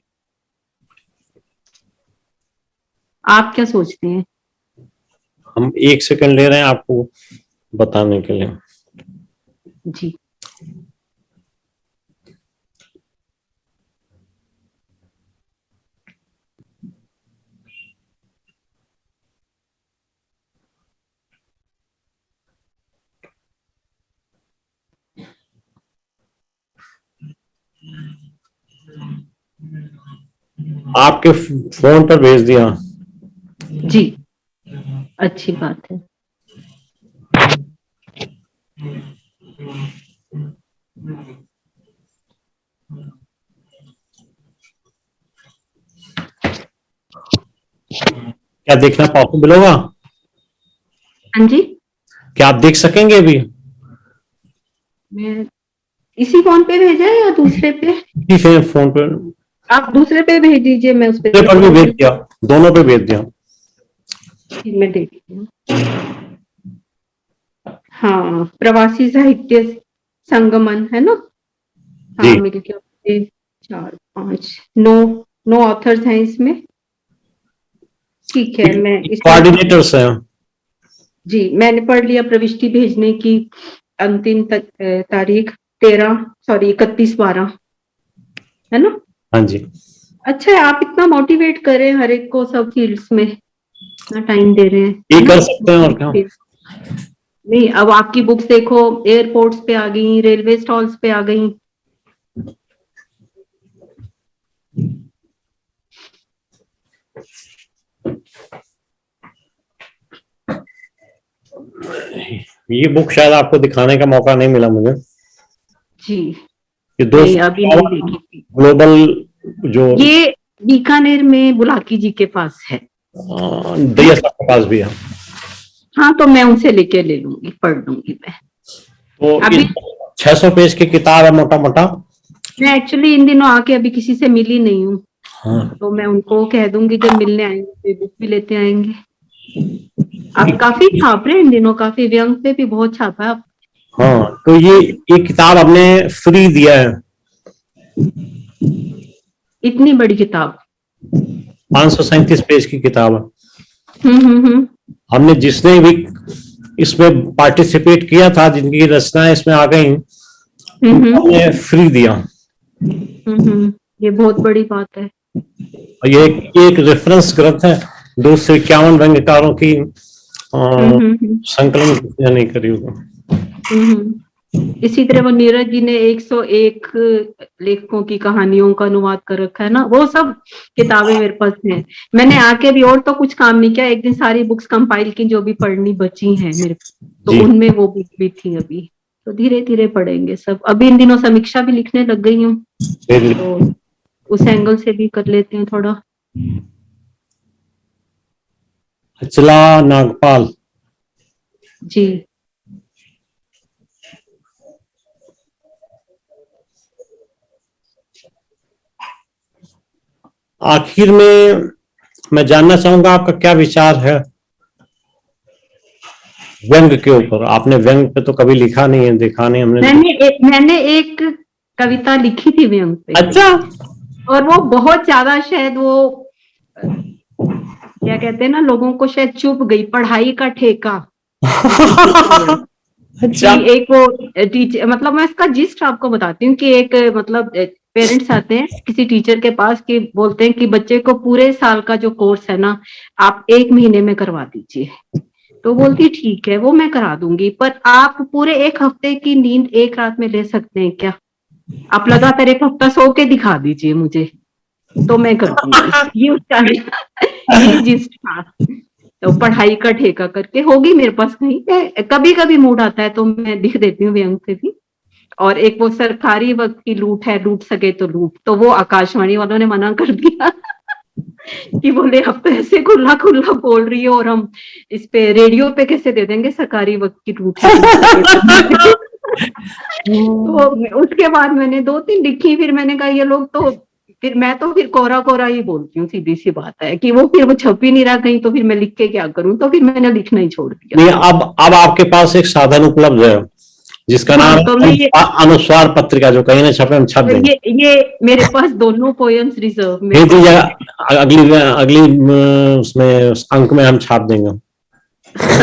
आप क्या सोचते हैं? हम 1 सेकंड ले रहे हैं आपको बताने के लिए। जी, आपके फोन पर भेज दिया। जी, अच्छी बात है। क्या देखना पॉसिबल होगा? हाँ जी, क्या आप देख सकेंगे अभी? मैं इसी फोन पे भेजा है या दूसरे पे? जी, फिर फोन पर आप दूसरे पे भेज दीजिए, मैं उस पर भी भेज दिया, दोनों पे भेज दिया। मैं देखती हूँ। हाँ, प्रवासी साहित्य संगमन है ना। हाँ, जी। मेरे ख्याल 4 5 9 9 ऑथर्स हैं इसमें। ठीक है, मैं कोऑर्डिनेटर्स हैं। जी, मैंने पढ़ लिया। प्रविष्टि भेजने की अंतिम तारीख 31/12 है ना। हाँ जी। अच्छा है, आप इतना मोटिवेट करें हर एक को सब फील्ड्स में। इतना टाइम दे रहे हैं। ये कर सकते हैं और क्या। नहीं, अब आपकी बुक्स देखो एयरपोर्ट्स पे आ गई, रेलवे स्टॉल्स पे आ गई। ये बुक शायद आपको दिखाने का मौका नहीं मिला मुझे। जी ये दो नहीं, अभी नहीं देखी थी। ग्लोबल जो ये बीकानेर में बुलाकी जी के पास है। दैया साहब के पास भी है। हाँ, तो मैं उनसे लेके ले लूंगी, पढ़ लूंगी मैं। तो अभी 600 पेज की किताब है मोटा मोटा। मैं एक्चुअली इन दिनों आके अभी किसी से मिली नहीं हूँ। हाँ। तो मैं उनको कह दूंगी जब मिलने आएंगे तो बुक भी लेते आएंगे। आप काफी छाप रहे हैं इन दिनों, काफी व्यंग पे भी बहुत छापा है आप। हाँ, तो ये किताब हमने फ्री दिया है। इतनी बड़ी किताब 537 पेज की किताब है। हम्म। हमने जिसने भी इसमें पार्टिसिपेट किया था, जिनकी रचनाएं इसमें आ गई, हमने फ्री दिया। ये बहुत बड़ी बात है। और ये एक रेफरेंस ग्रंथ है। 251 व्यंग्यकारों की संकलन नहीं करी होगा। इसी तरह वो नीरज जी ने 101 लेखकों की कहानियों का अनुवाद कर रखा है ना, वो सब किताबें मेरे पास हैं। मैंने आके भी और तो कुछ काम नहीं किया, एक दिन सारी बुक्स कंपाइल की जो भी पढ़नी बची हैं मेरे, तो उनमें वो बुक भी थी। अभी तो धीरे धीरे पढ़ेंगे सब। अभी इन दिनों समीक्षा भी लिखने लग गई हूँ, तो उस एंगल से भी कर लेते हैं थोड़ा। अचला नागपाल जी, आखिर में मैं जानना चाहूंगा आपका क्या विचार है व्यंग के ऊपर। आपने व्यंग पे तो कभी लिखा नहीं है, देखा नहीं हमने। मैंने एक कविता लिखी थी व्यंग पे। अच्छा। और वो बहुत ज्यादा शायद वो क्या कहते हैं ना, लोगों को शायद चुप गई, पढ़ाई का ठेका। अच्छा। एक वो टीचर, मतलब मैं इसका जिस्ट आपको बताती हूँ कि एक मतलब पेरेंट्स आते हैं किसी टीचर के पास कि बोलते हैं कि बच्चे को पूरे साल का जो कोर्स है ना आप 1 महीने में करवा दीजिए। तो बोलती ठीक है वो मैं करा दूंगी, पर आप पूरे 1 हफ्ते की नींद 1 रात में ले सकते हैं क्या? आप लगातार 1 हफ्ता सो के दिखा दीजिए मुझे, तो मैं कर दूंगी। ये उसका ये जिस्ट था। तो पढ़ाई का ठेका करके होगी मेरे पास कहीं, कभी कभी मूड आता है तो मैं लिख देती हूँ व्यंग से भी। और एक वो सरकारी वक्त की लूट है, लूट सके तो लूट, तो वो आकाशवाणी वालों ने मना कर दिया कि बोले अब तो ऐसे खुला खुला बोल रही है और हम इस पे रेडियो पे कैसे दे देंगे सरकारी वक्त की लूट है। तो उसके बाद मैंने 2-3 लिखी, फिर मैंने कहा ये लोग तो, फिर मैं तो फिर कोरा कोरा ही बोलती हूँ, सीधी सी बात है कि वो फिर वो छप ही नहीं रहा कहीं, तो फिर मैं लिख के क्या करूं, तो फिर मैंने लिखना ही छोड़ दिया। नहीं, अब आपके पास एक साधन उपलब्ध है जिसका नाम तो अनुस्वार पत्रिका, जो कहीं ना छपे हम छप देंगे। ये मेरे पास दोनों पोएम्स रिजर्व में, अगली उसमें अंक में हम छाप देंगे।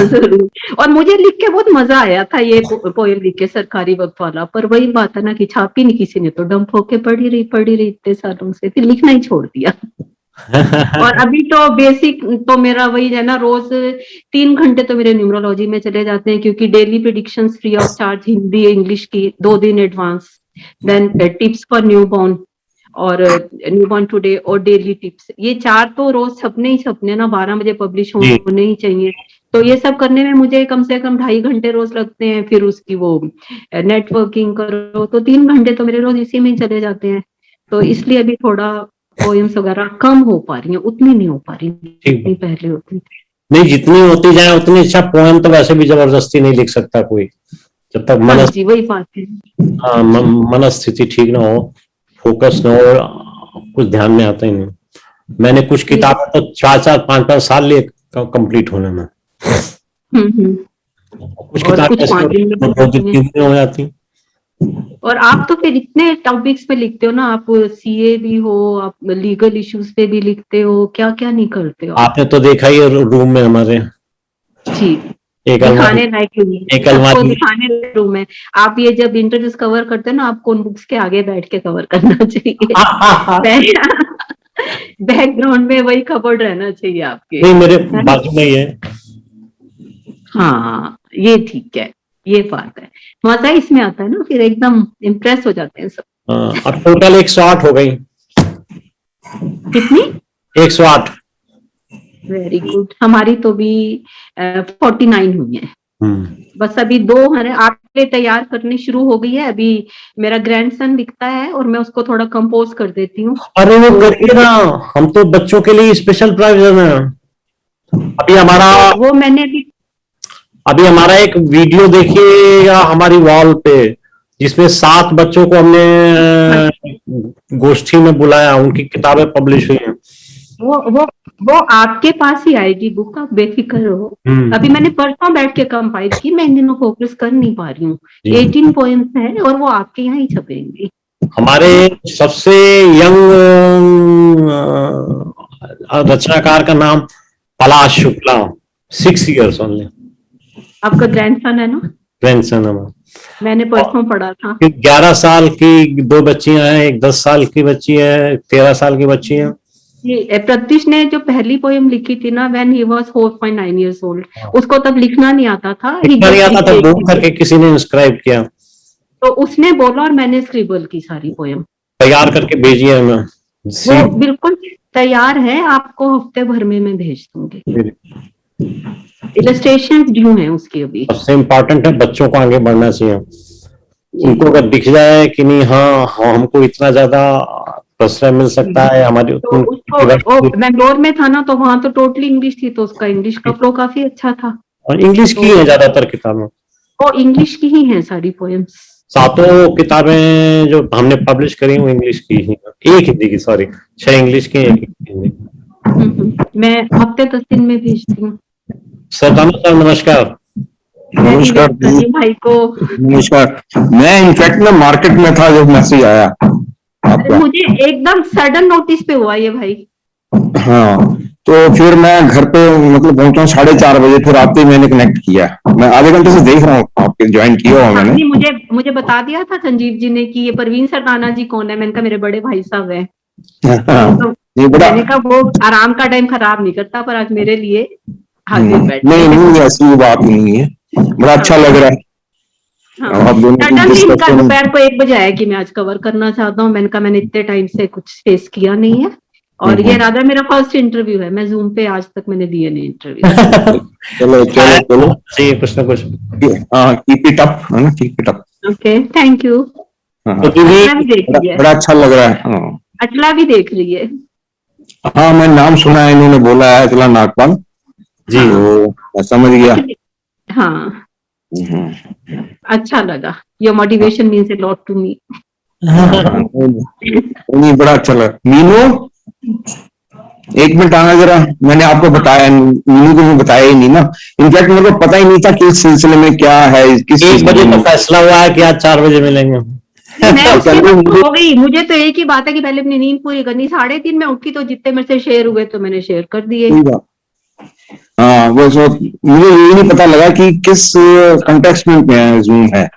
जरूर। और मुझे लिख के बहुत मजा आया था ये पोएम लिख के, सरकारी वक्त वाला, पर वही बात है ना कि छापी नहीं किसी ने, तो डंप होके पढ़ी रही इतने सालों से, फिर लिखना ही छोड़ दिया। और अभी तो बेसिक तो मेरा वही है ना, रोज 3 घंटे तो मेरे न्यूमरोलॉजी में चले जाते हैं, क्योंकि daily predictions free of charge, Hindi English की 2 दिन advance, then tips for newborn और न्यूबॉर्न टुडे और डेली टिप्स, ये 4 तो रोज छपने ही छपने ना, 12 बजे पब्लिश होने ही चाहिए। तो ये सब करने में मुझे कम से कम 2.5 घंटे रोज लगते हैं, फिर उसकी वो नेटवर्किंग करो तो 3 घंटे तो मेरे रोज इसी में चले जाते हैं। तो इसलिए अभी थोड़ा पोएम्स वगैरह कम हो पा रही है, उतनी नहीं हो पा रही जितनी पहले होती थी। नहीं, जितनी होती जाए उतनी अच्छा पोएम तो वैसे भी जबरदस्ती नहीं लिख सकता कोई, जब तक जी वही बात है। हाँ, मनस्थिति ठीक ना हो, फोकस ना हो, कुछ ध्यान में आता ही नहीं। मैंने कुछ किताबें तो 4-4, 5-5 साल लिए कंप्लीट होने में। कुछ किताबें 2 दिन हो जाती। और आप तो फिर इतने टॉपिक्स पे लिखते हो ना, आप सीए भी हो, आप लीगल इश्यूज पे भी लिखते हो, क्या क्या नहीं करते हो? आपने तो देखा ही रूम में हमारे जी, दिखाने लायक दिखाने रूम है। आप ये जब इंटरव्यूज कवर करते हो ना, आपको उन बुक्स के आगे बैठ के कवर करना चाहिए। बैकग्राउंड में वही कबर्ड रहना चाहिए आपके। नहीं, मेरे बाजू में ही है। हाँ, ये ठीक है, ये बात है, मजा इसमें आता है ना, फिर एकदम इम्प्रेस हो जाते हैं सब। अब टोटल 108 हो गई। कितनी? 108। Very good. हमारी तो भी 49 हुई है। बस अभी 2 आपके तैयार करनी शुरू हो गई है। अभी मेरा ग्रैंडसन लिखता है और मैं उसको थोड़ा कंपोज कर देती हूँ। अरे वो करिए ना, हम तो बच्चों के लिए स्पेशल प्राइज है। अभी हमारा वो मैंने अभी हमारा एक वीडियो देखिएगा हमारी वॉल पे, जिसमें 7 बच्चों को हमने गोष्ठी में बुलाया, उनकी किताबें पब्लिश हुई हैं। वो आपके पास ही आएगी बुक, आप बेफिक्र रहो। अभी मैंने परसों बैठ के कंपाइल की, मैं इन दिनों फोकस कर नहीं पा रही हूँ। 18 पोएम्स है और वो आपके यहाँ ही छपेंगे। हमारे सबसे यंग रचनाकार का नाम पलाश शुक्ला, 6 years ओनली। आपका ग्रैंडसन है ना? ग्रैंडसन है। मैंने परसों पढ़ा था। 11 साल की 2 बच्चियां हैं, एक 10 साल की बच्ची है, 13 साल की बच्ची है। प्रत्युष ने जो पहली पोएम लिखी थी ना, when he was 4.9 years old, उसको तब लिखना नहीं आता था। बूम करके किसी ने इंस्क्राइब किया, तो उसने बोला और मैंने स्क्रिबल की सारी पोएम तैयार करके भेजी है। मैं वो बिल्कुल तैयार है, आपको हफ्ते भर में मैं भेज दूंगी। इलस्ट्रेशंस ड्यू हैं उसकी अभी। सबसे इम्पोर्टेंट है, बच्चों को आगे बढ़ना चाहिए। उनको अगर दिख जाए कि नहीं, हाँ हमको इतना ज्यादा प्रश्रय मिल सकता है हमारी। तो बेंगलोर में था ना, तो वहां तो टोटली इंग्लिश थी, तो उसका इंग्लिश का फ्लो काफी अच्छा था। और इंग्लिश की है ज्यादातर किताबें, वो इंग्लिश की ही है सारी पोएम्स। 7 किताबें जो हमने पब्लिश करी वो इंग्लिश की ही, एक हिंदी की, सॉरी 6 इंग्लिश की, एक हिंदी। मैं हफ्ते 10 दिन में भेजती हूँ। सर नमस्कार। नमस्कार भाई को नमस्कार। मैं इनफैक्ट ना मार्केट में था जब मैसेज आया आपका। मुझे एकदम सडन नोटिस पे हुआ ये भाई। हाँ, तो फिर मैं घर पे मतलब पहुंचा 4:30 बजे, फिर आते ही मैंने कनेक्ट किया। मैं आधे घंटे से देख रहा हूँ, आपके ज्वाइन किया हुआ मैंने। मुझे बता दिया था संजीव जी ने कि ये परवीन सरदाना जी कौन है। मैंने कहा मेरे बड़े भाई साहब है। मैंने कहा वो आराम का टाइम खराब नहीं करता, पर आज मेरे लिए हाजिर बैठे। नहीं, ऐसी बात नहीं है, बड़ा अच्छा लग रहा है। इनका दोपहर को 1 बजे आया कि मैं आज कवर करना चाहता हूँ। मैंने कहा मैंने इतने टाइम से कुछ फेस किया नहीं है, और ये राधा मेरा फर्स्ट इंटरव्यू है। मैं जूम पे आज तक मैंने दिए नहीं इंटरव्यू। चलो कुछ ना कुछ। कीप इट अप, है ना, keep it up. Okay, thank you. बड़ा अच्छा लग रहा है। अचला भी देख रही है। हाँ, मैं नाम सुना है, इन्होंने बोला है अचला नागपाल जी, तो मैं समझ गया। हाँ, अच्छा लगा। Your motivation means a lot to me. नहीं, बड़ा अच्छा लगा। मीनू, 1 मिनट आना जरा। मैंने आपको बताया, मीनू को मैं बताया ही नहीं ना। इनफैक्ट मेरे को पता ही नहीं था कि इस सिलसिले में क्या है। 1 बजे तो फैसला हुआ है कि आज 4 बजे मिलेंगे। हो गई। मुझे तो एक ही बात है कि पहले अपनी नींद पूरी करनी। 3:30 में उठी तो जितने मेरे से शेयर हुए तो मैंने शेयर कर दिए। हाँ, वो मुझे यही नहीं पता लगा कि किस कंटेक्स्ट में जूम है।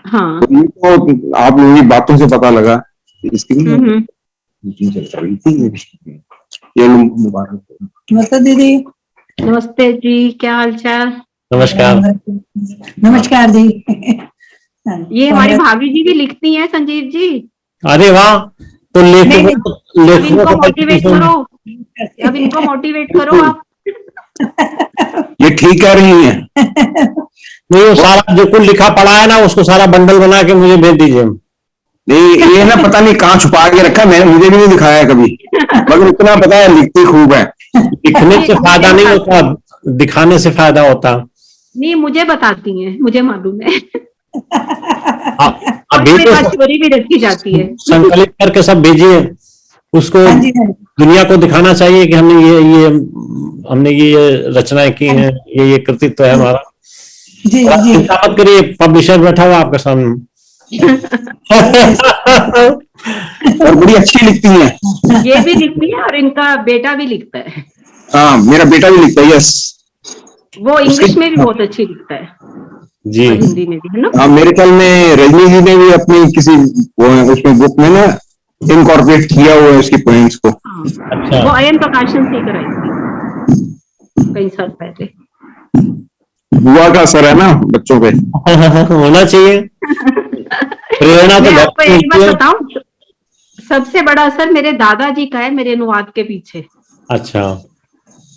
हाँ, तो आप लोगों की बातों से पता लगा इसकी। ये मुबारक। नमस्ते दीदी। नमस्ते जी, क्या हाल चाल? नमस्कार। नमस्कार जी। ये हमारी भाभी जी भी लिखती हैं, संजीव जी। अरे वाह, तो इनको मोटिवेट करो, अब इनको मोटिवेट करो आप। ये ठीक कह रही है। नहीं, वो सारा जो कुछ लिखा पड़ा है ना, उसको सारा बंडल बना के मुझे भेज दीजिए। नहीं, ये ना पता नहीं कहाँ छुपा के रखा, मैंने मुझे भी नहीं दिखाया कभी, मगर इतना पता है लिखती खूब है। लिखने से फायदा नहीं होता, दिखाने से फायदा होता। नहीं, मुझे बताती हैं, मुझे मालूम है। अभी तो चोरी भी रखी जाती है। संकलित करके सब भेजिए, उसको दुनिया को दिखाना चाहिए कि हमने ये रचनाएं की हैं, ये कृतित्व है हमारा। चिंता मत करिए, पब्लिशर बैठा हुआ आपके सामने। और बड़ी अच्छी लिखती हैं। ये भी लिखती है और इनका बेटा भी लिखता है। हाँ, मेरा बेटा भी लिखता है। यस, वो इंग्लिश में भी बहुत अच्छी लिखता है जी, हिंदी में भी, है ना। हाँ, मेरे ख्याल में रजनी जी ने भी अपनी किसी उसमें बुक में ना इनकॉर्पोरेट किया हुआ है इसकी पॉइंट्स को। हाँ, अच्छा। वो आयन प्रकाशन से कराई थी कई साल पहले। बुआ का असर है ना बच्चों पे। होना चाहिए, प्रेरणा तो मैं घर आपको से एक मिलती बात है। बताऊं, सबसे बड़ा असर मेरे दादाजी का है मेरे अनुवाद के पीछे। अच्छा,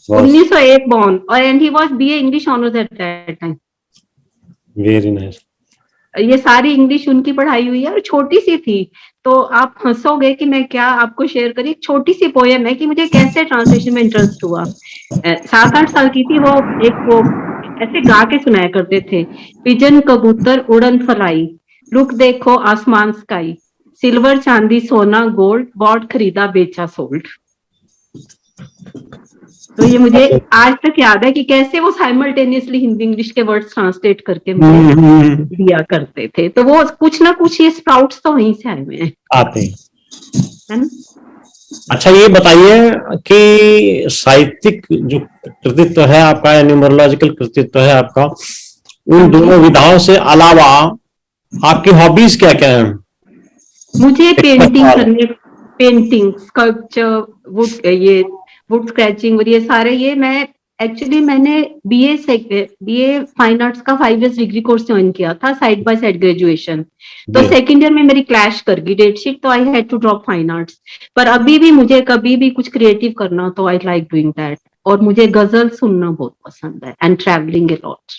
बहुत 1901 बॉर्न, और and he was BA English honours at that time. Very nice. ये सारी इंग्लिश उनकी पढ़ाई हुई है, और छोटी सी थी, तो आप हंसोगे कि मैं क्या आपको शेयर करी। छोटी सी पोयम है कि मुझे कैसे ट्रांसलेशन में इंटरेस्ट हुआ। 7-8 साल की थी वो, वो ऐसे गा के सुनाया करते थे। पिजन कबूतर उड़न फलाई, रुक देखो आसमान स्काई, सिल्वर चांदी सोना गोल्ड, बॉट खरीदा बेचा सोल्ड। तो ये मुझे आज तक याद है कि कैसे वो साइमल्टेनियसली हिंदी इंग्लिश के वर्ड्स ट्रांसलेट करके मुझे दिया करते थे। तो वो कुछ ना कुछ ये स्प्राउट्स तो वहीं से आए हुए हैं, आते हैं। है ना। अच्छा, ये बताइए कि साहित्यिक जो कृतित्व है आपका या न्यूमरोलॉजिकल कृतित्व है आपका, उन दोनों विधाओं से अलावा आपकी हॉबीज क्या क्या है? मुझे पेंटिंग करने, पेंटिंग, स्कल्पचर, वुड स्क्रैचिंग और ये सारे, ये मैं एक्चुअली मैंने बीए फाइन आर्ट्स का 5 इयर्स डिग्री कोर्स ज्वाइन किया था साइड बाय साइड ग्रेजुएशन। तो सेकंड ईयर में मेरी क्लैश कर गई डेट शीट, तो I had to drop fine arts. पर अभी भी मुझे कभी भी कुछ क्रिएटिव करना तो आई लाइक डूइंग दैट। और मुझे गजल सुनना बहुत पसंद है, and travelling a lot,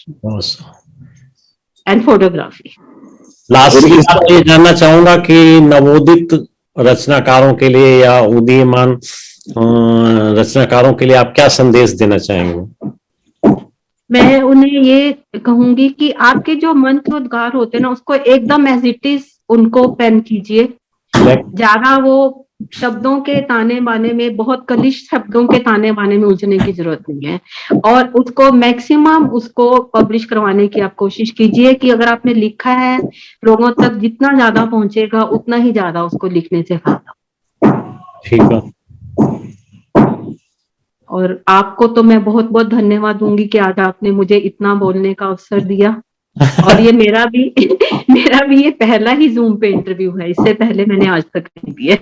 and photography. Last ये जानना चाहूंगा कि नवोदित रचनाकारों के लिए या उदीयमान रचनाकारों के लिए आप क्या संदेश देना चाहेंगे? मैं उन्हें ये कहूंगी कि आपके जो मन के उद्गार होते हैं ना, उसको एकदम एज इट इज उनको पेन कीजिए। ज्यादा वो शब्दों के ताने बाने में, बहुत कलिश शब्दों के ताने बाने में उलझने की जरूरत नहीं है। और उसको मैक्सिमम उसको पब्लिश करवाने की आप कोशिश कीजिए कि अगर आपने लिखा है, लोगों तक जितना ज्यादा पहुंचेगा उतना ही ज्यादा उसको लिखने से फायदा। ठीक है। और आपको तो मैं बहुत बहुत धन्यवाद दूंगी कि आज आपने मुझे इतना बोलने का अवसर दिया। और ये मेरा भी ये पहला ही जूम पे इंटरव्यू है, इससे पहले मैंने आज तक नहीं दिए।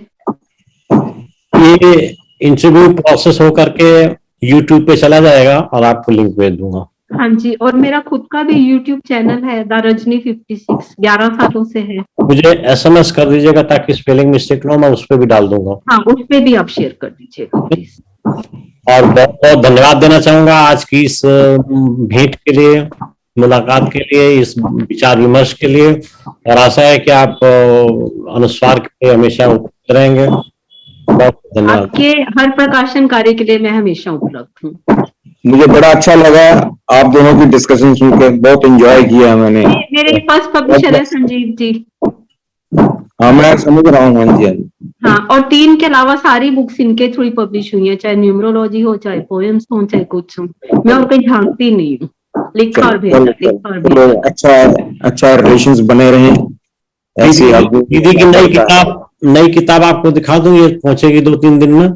ये इंटरव्यू प्रोसेस हो करके यूट्यूब पे चला जाएगा और आपको लिंक भेज दूंगा। हाँ जी, और मेरा खुद का भी यूट्यूब चैनल है, द रजनी 56, 11 सालों से है। मुझे SMS कर दीजिएगा ताकि स्पेलिंग मिस्टेक ना हो, मैं उस पर भी डाल दूंगा। हाँ, उस पे भी आप शेयर कर दीजिएगा प्लीज। और बहुत बहुत धन्यवाद देना चाहूंगा आज की इस भेंट के लिए, मुलाकात के लिए, इस विचार विमर्श के लिए। और आशा है कि आप अनुस्वार के लिए हमेशा उपलब्ध रहेंगे। बहुत धन्यवाद। आपके हर प्रकाशन कार्य के लिए मैं हमेशा उपलब्ध हूँ। मुझे बड़ा अच्छा लगा आप दोनों की डिस्कशन सुनकर, बहुत एंजॉय किया मैंने। मेरे फर्स्ट पब्लिशर है संजीव जी। हाँ, मैं समझ रहा हूँ। हाँ जी, हाँ जी। हाँ, और 3 के अलावा सारी बुक्स इनके थ्रू ही पब्लिश हुई हैं, चाहे न्यूमरोलॉजी हो, चाहे पोएम्स हो, चाहे कुछ हो। मैं और कहीं झांकती नहीं हूँ, लिखा और भेजा, लिखा और भेजा। अच्छा रिलेशंस बने रहे ऐसे। दीदी की नई किताब आपको दिखा दूं, ये पहुंचेगी 2-3 दिन में।